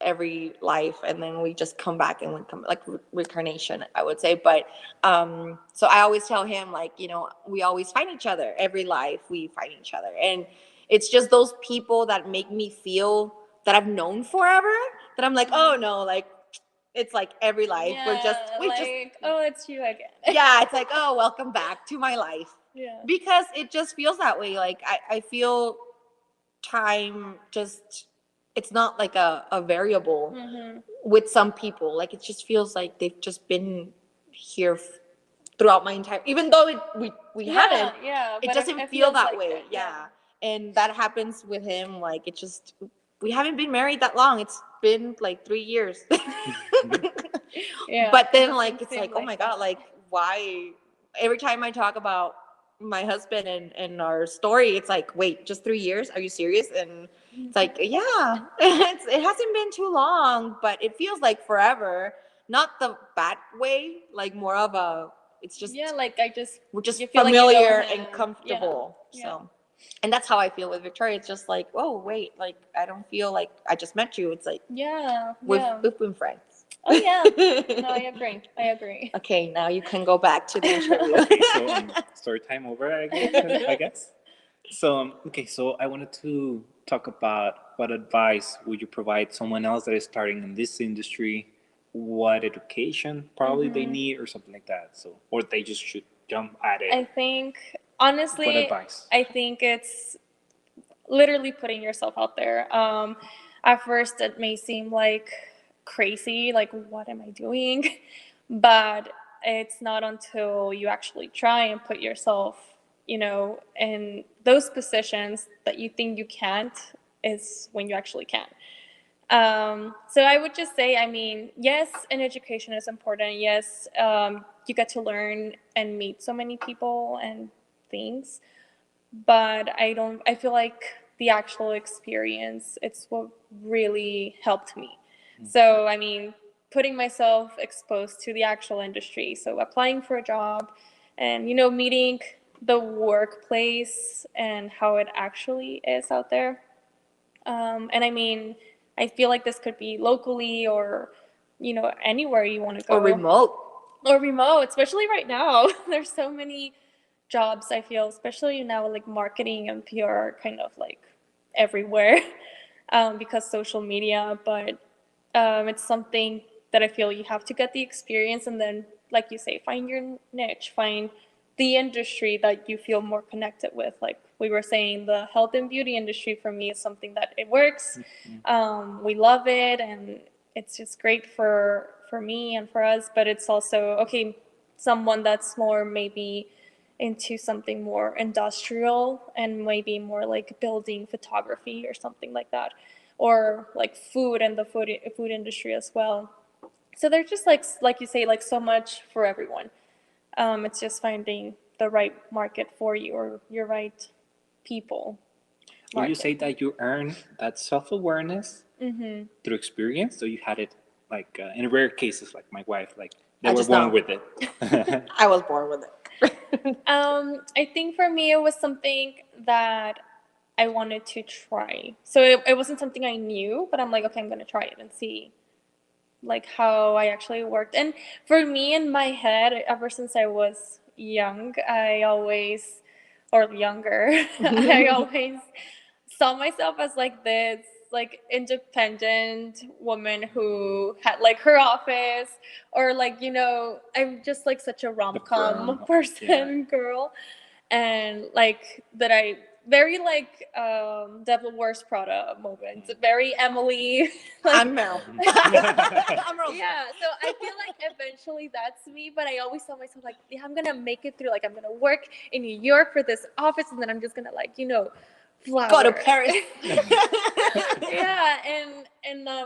every life and then we just come back and we come like reincarnation, I would say. But so I always tell him, like, we always find each other. Every life we find each other. And it's just those people that make me feel that I've known forever, that I'm like, oh no, like it's like every life Oh, it's you again. yeah, it's like, oh, welcome back to my life. Yeah. Because it just feels that way. Like I feel time just, it's not like a variable with some people. Like it just feels like they've just been here throughout my entire, even though we haven't. Yeah. It But doesn't it feel feels that like way. it, Yeah. And that happens with him. Like it just, we haven't been married that long. It's been like 3 years. Yeah. But then It like doesn't it's seem like, oh my God, that. like why every time I talk about my husband and our story, it's like, wait, just 3 years? Are you serious? And it's like, yeah, it hasn't been too long, but it feels like forever. Not the bad way, like more of a, it's just, like we're just you feel like you know familiar him. and comfortable. Yeah. So, and that's how I feel with Victoria. It's just like, whoa, wait, like I don't feel like I just met you. It's like we've been friends. Oh yeah. No, I agree. Okay, now you can go back to the interview. Okay, so story time over, I guess. So okay, so I wanted to talk about what advice would you provide someone else that is starting in this industry, what education probably they need or something like that. So, or they just should jump at it. I think, honestly, What advice? I think it's literally putting yourself out there. At first, it may seem like crazy, like, what am I doing? But it's not until you actually try and put yourself, in those positions that you think you can't, is when you actually can. So I would just say, I mean, yes, an education is important. Yes, you get to learn and meet so many people and things, but I feel like the actual experience, it's what really helped me. So, I mean, putting myself exposed to the actual industry, so applying for a job and, meeting the workplace and how it actually is out there. And I mean, I feel like this could be locally or, anywhere you want to go. Or remote. Or remote, especially right now. There's so many jobs, I feel, especially now, like marketing and PR are kind of like everywhere because social media. But it's something that I feel you have to get the experience and then, like you say, find your niche, find the industry that you feel more connected with. Like we were saying, the health and beauty industry for me is something that it works. We love it, and it's just great for me and for us. But it's also okay, someone that's more maybe into something more industrial and maybe more like building photography or something like that, or like food and the food industry as well. So there's just like you say, like so much for everyone. It's just finding the right market for you or your right people. Would you market. say that you earn that self-awareness Mm-hmm. through experience? So you had it like in rare cases, like my wife, like they I were just born know. with it. I was born with it. I think for me it was something that I wanted to try. So it wasn't something I knew, but I'm like, okay, I'm gonna try it and see like how I actually worked. And for me in my head, ever since I was young, I always, or younger, I always saw myself as like this like independent woman who had like her office, or like, I'm just like such a rom-com firm, person, girl. And like that I very like Devil Wears Prada moments, very Emily. Like, I'm Meryl. I'm Meryl. yeah, so I feel like eventually that's me, but I always tell myself like, yeah, I'm gonna make it through. Like I'm gonna work in New York for this office, and then I'm just gonna like, flower. Go to Paris. Yeah, and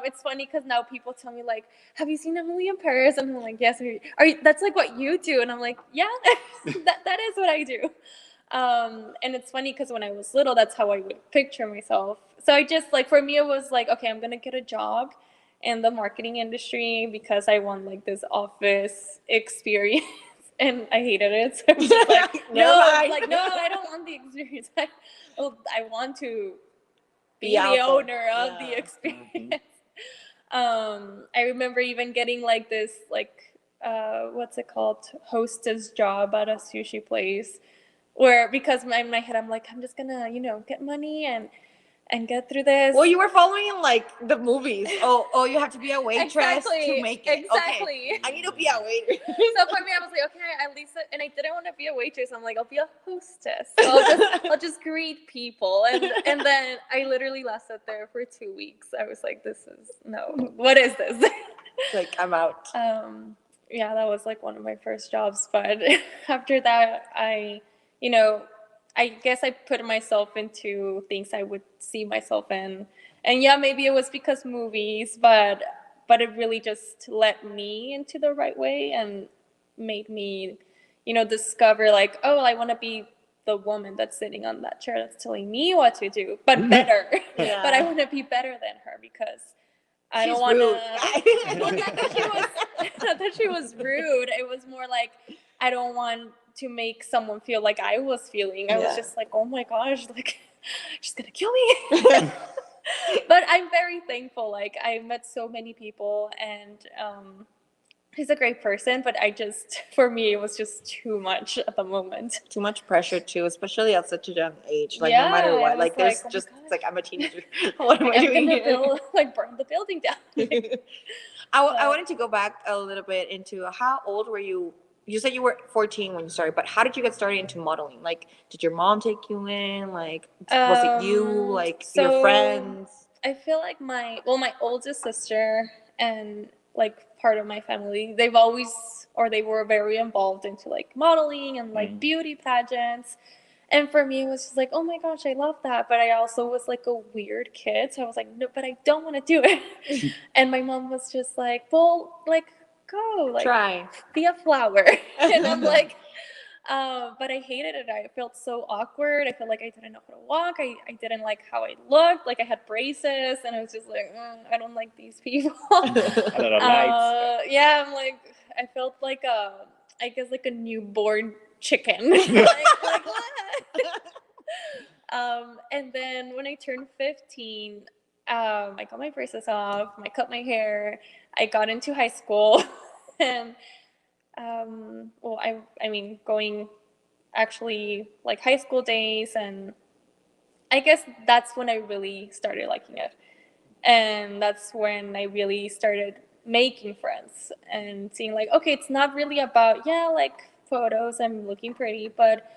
it's funny because now people tell me like, have you seen Emily in Paris? And I'm like, yes. That's like what you do? And I'm like, yeah, that is what I do. And it's funny because when I was little, that's how I would picture myself. So I just like, for me, it was like, okay, I'm gonna get a job in the marketing industry because I want like this office experience. And I hated it. So I was just like, Never mind. no, I don't want the experience. I want to be out the there. owner of the Yeah. experience. I remember even getting like this, like, what's it called? Hostess job at a sushi place, where because in my head I'm like, I'm just gonna, get money and get through this. Well, you were following like the movies. Oh, you have to be a waitress Exactly, to make it. exactly. Okay. I need to be a waiter. So for me, I was like, okay, at least, and I didn't want to be a waitress. I'm like, I'll be a hostess. So I'll just greet people, and then I literally lasted there for 2 weeks. I was like, what is this? Like, I'm out. Yeah, that was like one of my first jobs. But after that, I guess I put myself into things I would see myself in. And yeah, maybe it was because movies, but it really just led me into the right way and made me, discover like, oh, I want to be the woman that's sitting on that chair that's telling me what to do, but better. Yeah. But I want to be better than her because I She's don't want rude. to. Well, not that she was rude. It was more like I don't want to make someone feel like I was feeling. I was Yeah. just like, oh my gosh, like she's gonna kill me. But I'm very thankful. Like I met so many people, and he's a great person. But for me, it was just too much at the moment. Too much pressure too, especially at such a young age. Like Yeah, no matter it what, was like there's like, oh my just gosh. it's like I'm a teenager. What am I I'm doing gonna here? burn the building down. I wanted to go back a little bit into how old were you? You said you were 14 when you started, but how did you get started into modeling? Like, did your mom take you in? Like, was it you? Like, your So friends? I feel like my oldest sister and like part of my family, they were very involved into like modeling and like beauty pageants. And for me, it was just like, oh my gosh, I love that. But I also was like a weird kid. So I was like, no, but I don't want to do it. And my mom was just like, well, like, go, like, Try. be a flower. And I'm like, but I hated it. I felt so awkward. I felt like I didn't know how to walk. I didn't like how I looked. Like I had braces, and I was just like, I don't like these people. A lot of lights. Yeah, I'm like, I felt like I guess like a newborn chicken. like what? And then when I turned 15, I got my braces off. I cut my hair. I got into high school, and well, I mean, going actually like high school days, and I guess that's when I really started liking it. And that's when I really started making friends and seeing like, okay, it's not really about, yeah, like photos and looking pretty, but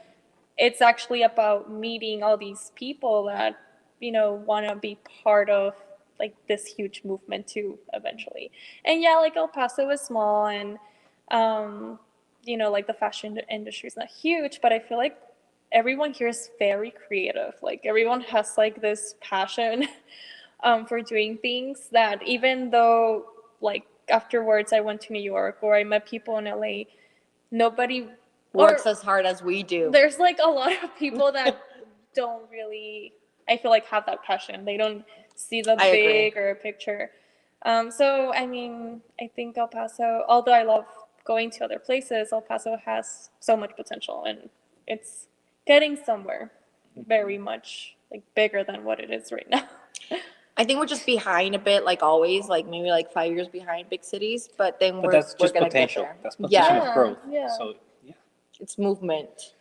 it's actually about meeting all these people that, you know, want to be part of like this huge movement too eventually. And yeah, like El Paso is small, and you know, like the fashion industry is not huge, but I feel like everyone here is very creative. Like everyone has like this passion for doing things that even though like afterwards I went to New York or I met people in LA, nobody Works or as hard as we do. there's like a lot of people that don't really, I feel like, have that passion. They don't see the I agree. bigger picture. So I mean, I think El Paso, although I love going to other places, El Paso has so much potential, and it's getting somewhere very much like bigger than what it is right now. I think we're just behind a bit, like always, like maybe like 5 years behind big cities, but then But we're that's we're just gonna potential. get there. That's potential Yeah, of growth. Yeah. So yeah. it's movement.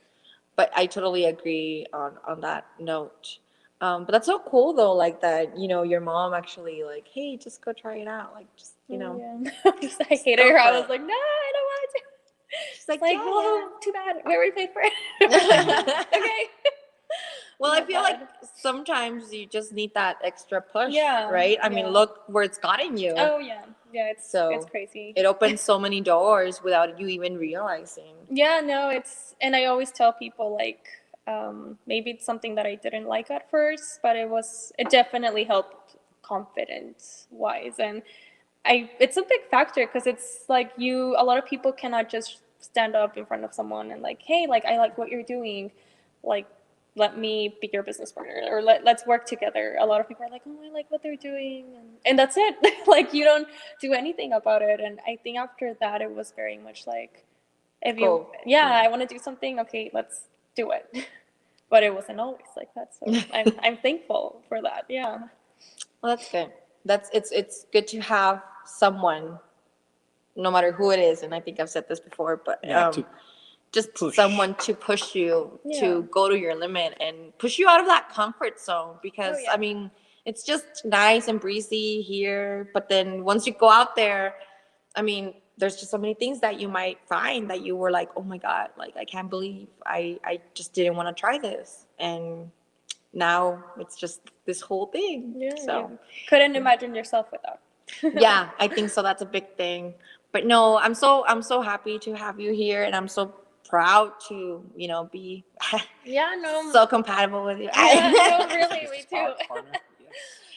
But I totally agree on that note. But that's so cool though, like that, you know, your mom actually like, hey, just go try it out. Like just, you know, Yeah. Just, I hated go her. I for was it. like, no, I don't want to. She's like, Like, yeah, well, too bad. We already paid for it. yeah. Okay. Well, I Not feel like bad. sometimes you just need that extra push, Yeah, right? I mean, yeah. look where it's gotten you. Oh yeah, yeah. It's So crazy. it opens so many doors without you even realizing. Yeah, no, it's, and I always tell people like, maybe it's something that I didn't like at first, but it definitely helped confidence wise, and it's a big factor because it's like a lot of people cannot just stand up in front of someone and like, hey, like I like what you're doing, like let me be your business partner, or let's work together. A lot of people are like, oh, I like what they're doing, and that's it. Like you don't do anything about it. And I think after that it was very much like, if you Cool. yeah, Yeah. I want to do something, okay, let's do it. But it wasn't always like that, so I'm thankful for that. Yeah. Well, that's good. It's good to have someone, no matter who it is, and I think I've said this before, but Yeah, to just push. someone to push you Yeah. to go to your limit and push you out of that comfort zone. Because Oh, yeah. I mean, it's just nice and breezy here, but then once you go out there, I mean, there's just so many things that you might find that you were like, oh my God, like I can't believe I just didn't want to try this. And now it's just this whole thing. Yeah, So you couldn't imagine yourself without. yeah, I think so. That's a big thing. But no, I'm so happy to have you here, and I'm so proud to, you know, be Yeah, no. so compatible with you. Yeah, no, really, This me is too. our partner. Yes.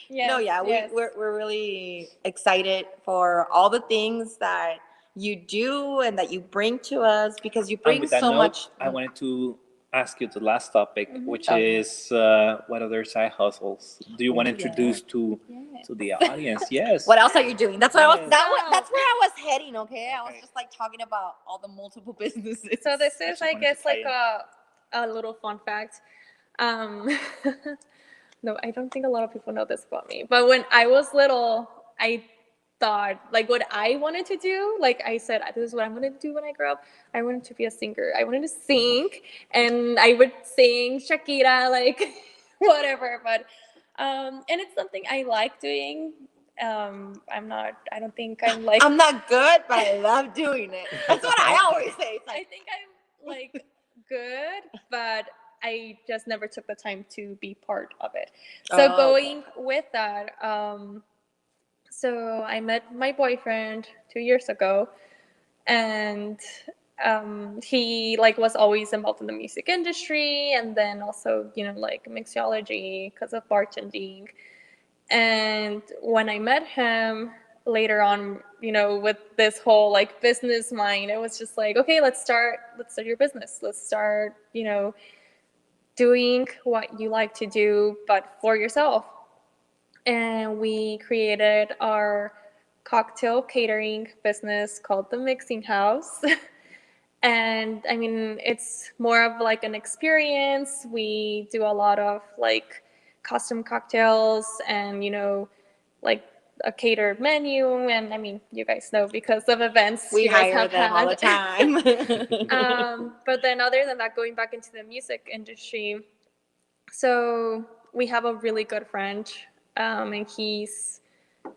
Yes, No, yeah, yes. we're really excited for all the things that you do and that you bring to us, because you And bring with that so note, much. I wanted to ask you the last topic, which Okay. is what other side hustles do you want to Oh, yeah. introduce Yes. to the audience? Yes. What else are you doing? That's what I was. Yes. That's where I was heading. Okay, I was Okay. just like talking about all the multiple businesses. So this I is, just I wanted to guess, tie like in. a little fun fact. Um, no, I don't think a lot of people know this about me. But when I was little, I thought like what I wanted to do. Like I said, this is what I'm going to do when I grow up. I wanted to be a singer. I wanted to sing, and I would sing Shakira, like whatever. But and it's something I like doing. I don't think I'm like. I'm not good, but I love doing it. That's what I always say. It's I like, think I'm like good, but I just never took the time to be part of it. So Oh, going with that, so I met my boyfriend 2 years ago, and he like was always involved in the music industry, and then also, you know, like mixology because of bartending. And when I met him later on, you know, with this whole like business mind, it was just like, okay, let's start your business. Let's start, you know, doing what you like to do, but for yourself. And we created our cocktail catering business called the Mixing House. And I mean, it's more of like an experience. We do a lot of like custom cocktails and, you know, like a catered menu. And I mean, you guys know because of events We you guys hire have them all the had. time. But then other than that, going back into the music industry, so we have a really good friend, and he's,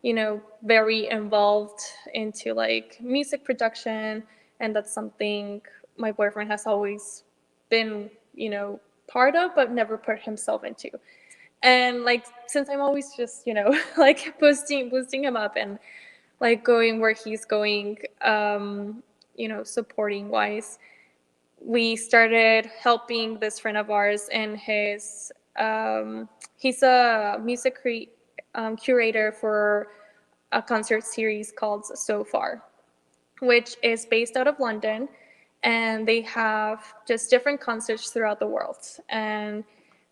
you know, very involved into like music production, and that's something my boyfriend has always been, you know, part of, but never put himself into. And like, since I'm always just, you know, like boosting him up and like going where he's going, you know, supporting wise, we started helping this friend of ours in his, he's a music curator for a concert series called So Far, which is based out of London, and they have just different concerts throughout the world. And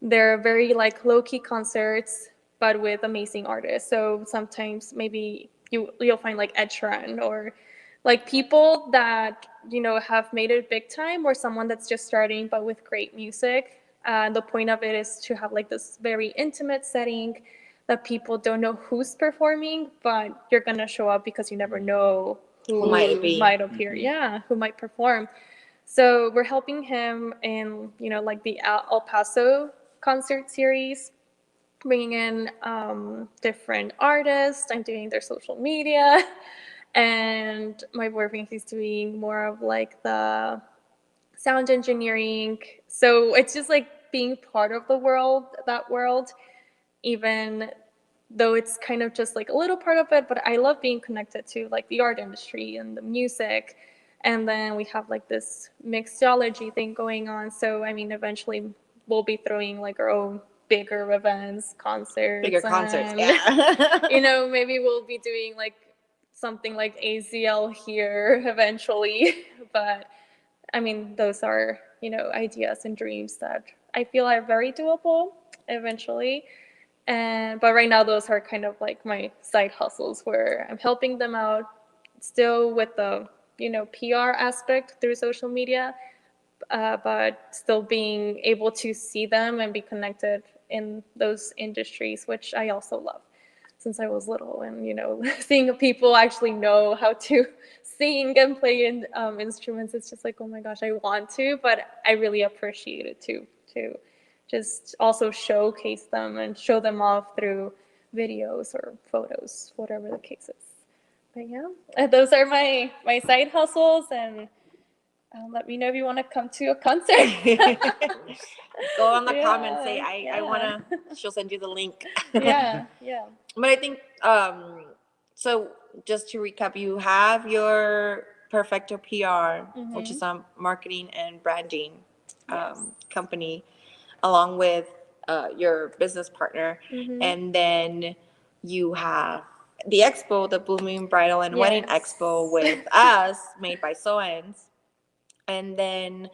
they're very like low-key concerts, but with amazing artists. So sometimes maybe you'll find like Ed Sheeran or like people that, you know, have made it big time, or someone that's just starting but with great music. The point of it is to have like this very intimate setting that people don't know who's performing, but you're gonna show up because you never know who might it be? might appear. Yeah, who might perform. So we're helping him in, you know, like the El Paso concert series, bringing in different artists. I'm doing their social media, and my boyfriend, he's doing more of like the sound engineering. So it's just like being part of the world, that world, even though it's kind of just like a little part of it. But I love being connected to like the art industry and the music. And then we have like this mixology thing going on. So I mean, eventually we'll be throwing like our own bigger events, concerts, Bigger concerts, and, yeah. you know, maybe we'll be doing like something like AZL here eventually. But I mean, those are, you know, ideas and dreams that I feel are very doable eventually. And but right now those are kind of like my side hustles where I'm helping them out still with the, you know, PR aspect through social media, but still being able to see them and be connected in those industries, which I also love since I was little. And, you know, seeing people actually know how to sing and play in instruments, it's just like, oh my gosh, I want to, but I really appreciate it too, to just also showcase them and show them off through videos or photos, whatever the case is. But yeah, those are my side hustles, and let me know if you want to come to a concert. Go on the Yeah, comments, say I yeah. wanna. She'll send you the link. Yeah, yeah. But I think so. Just to recap, you have your Perfecto PR, which is a marketing and branding company, along with your business partner, and then you have the expo, the Blooming Bridal and Wedding Expo with us, made by Seoenz, and then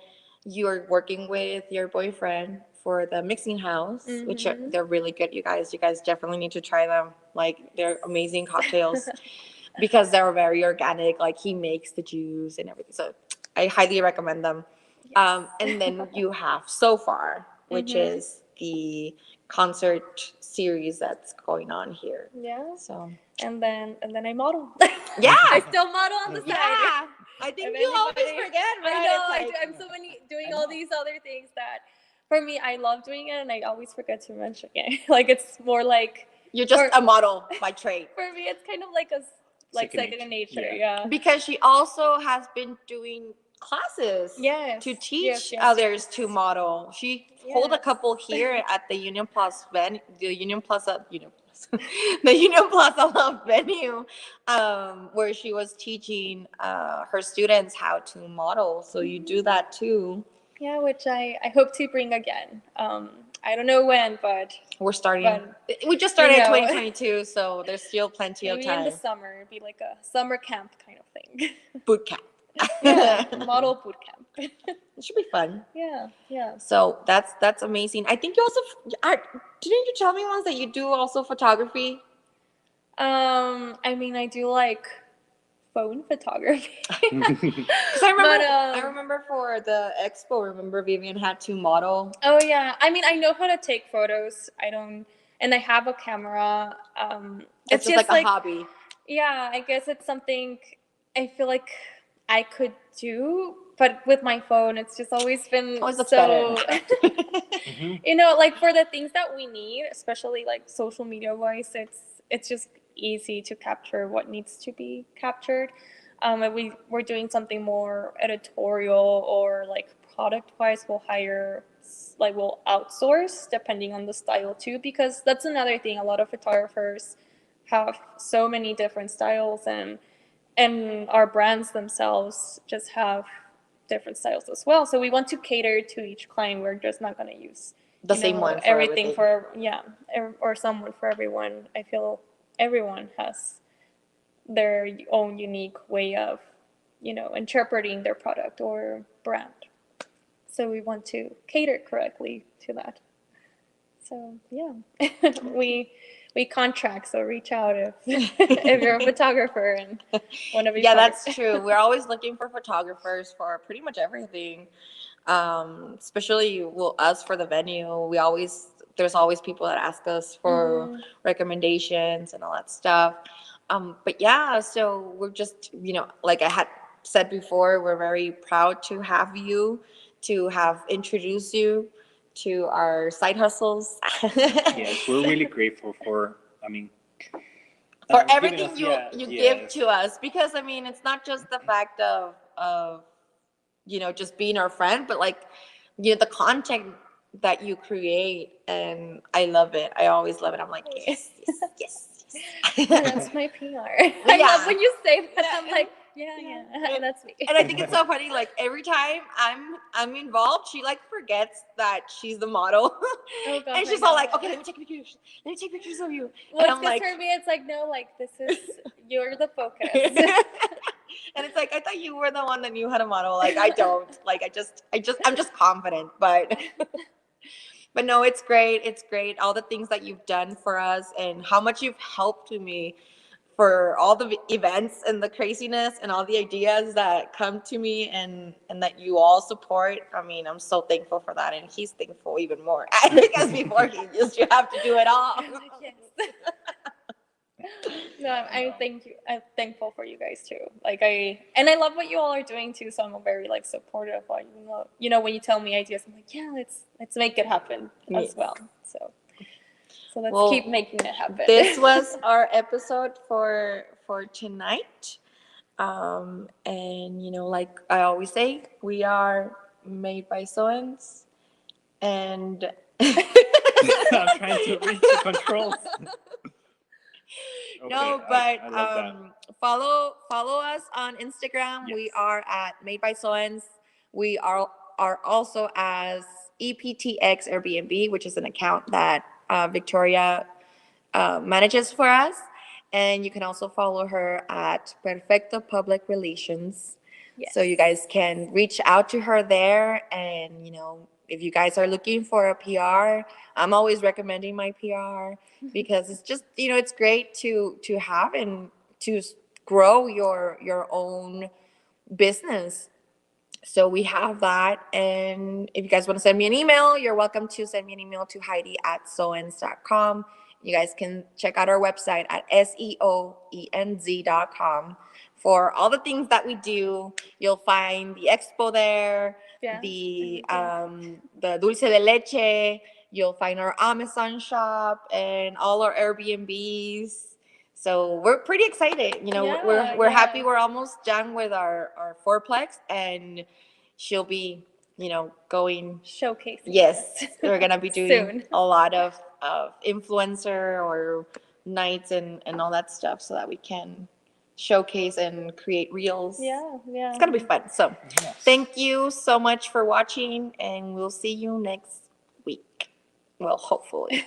you're working with your boyfriend for the mixing house, which they're really good. You guys definitely need to try them. Like, they're amazing cocktails because they're very organic. Like, he makes the juice and everything, so I highly recommend them. And then you have So Far, which is the concert series that's going on here. Yeah. So And then I model. yeah, I still model on the side. yeah. I think If you always anybody- forget, right? I know. It's like, I'm so many doing all these other things that, for me, I love doing it, and I always forget to mention it. Like, it's more like you're just a model by trade. for me, it's kind of like a second nature. Yeah. Because she also has been doing classes Yes. to teach Yes, yes, others yes. to model. She hold a Yes. couple here at the Union Plaza the Union Plaza venue, where she was teaching her students how to model. So you do that too. Yeah, which I hope to bring again. I don't know when, but We're starting. but We just started you in know, 2022, so there's still plenty of maybe in the time. summer, it'd be like a summer camp kind of thing. Boot camp. Yeah, model boot camp. It should be fun. Yeah, yeah. So that's amazing. I think you also didn't you tell me once that you do also photography? I mean, I do like phone photography. Because I remember, But, I remember for the expo. Remember Vivian had to model. Oh yeah, I mean, I know how to take photos. I don't, and I have a camera. It's just like a hobby. Yeah, I guess it's something I feel like I could do, but with my phone, it's just always been Always looks so. Mhm. You know, like for the things that we need, especially like social media wise, it's just easy to capture what needs to be captured. And we're doing something more editorial or like product wise, we'll outsource depending on the style too, because that's another thing. A lot of photographers have so many different styles, and our brands themselves just have different styles as well. So we want to cater to each client. We're just not going to use The same one for everything everything. or someone for everyone. I feel everyone has their own unique way of interpreting their product or brand. So we want to cater correctly to that. So yeah, we contract. So reach out if if you're a photographer and want to be Yeah, part. that's true. We're always looking for photographers for pretty much everything. Especially us for the venue. There's always people that ask us for Mhm. recommendations and all that stuff. But yeah, so we're just, like I had said before, we're very proud to have you, to have introduced you to our side hustles. Yes, we're really grateful for. I mean, For giving everything us, you give to us, because I mean, it's not just the fact of just being our friend, but like, the content that you create, and I love it. I always love it. I'm like, yes, yes, yes, yes. That's my PR. I Yeah. love when you say that. Yeah. I'm like, yeah, that's me. And I think it's so funny. Like every time I'm involved, she like forgets that she's the model, Oh gosh, and I she's all like, know. "Okay, let me take pictures. Let me take pictures of you." Well, And it's I'm because like, for me, it's like, no, like this is you're the focus. and it's like, I thought you were the one that knew how to model. Like I don't. Like I'm just confident, but but no, it's great. It's great. All the things that you've done for us and how much you've helped me for all the events and the craziness and all the ideas that come to me, and that you all support. I mean, I'm so thankful for that. And he's thankful even more because before he used to have to do it all. Yes. No, I thank you. I'm thankful for you guys too. Like I love what you all are doing too. So I'm very like supportive. Like when you tell me ideas, I'm like, yeah, let's make it happen Yes. as well. So let's Well, keep making it happen. This was our episode for tonight. And like I always say, we are made by Seoenz, and I'm trying to reach the controls. no, Okay, but I love that. follow us on Instagram. We Yes. are at Made by Seoenz. We are also as EPTX Airbnb, which is an account that Victoria manages for us. And you can also follow her at Perfecto Public Relations. Yes. So you guys can reach out to her there. And, if you guys are looking for a PR, I'm always recommending my PR because it's just, it's great to have and to grow your own business. So we have that. And if you guys want to send me an email, you're welcome to send me an email to Heidi@seoenz.com. You guys can check out our website at seoenz.com for all the things that we do. You'll find the expo there, Yeah. the dulce de leche. You'll find our Amazon shop and all our Airbnbs. So we're pretty excited. You know, Yeah, we're happy. yeah. We're almost done with our fourplex, and she'll be, you know, going. Showcasing. Yes, this. we're gonna be doing Soon. a lot of influencer or nights and all that stuff, so that we can showcase and create reels. Yeah, yeah. It's gonna be fun. So Yes. thank you so much for watching, and we'll see you next week. Well, hopefully.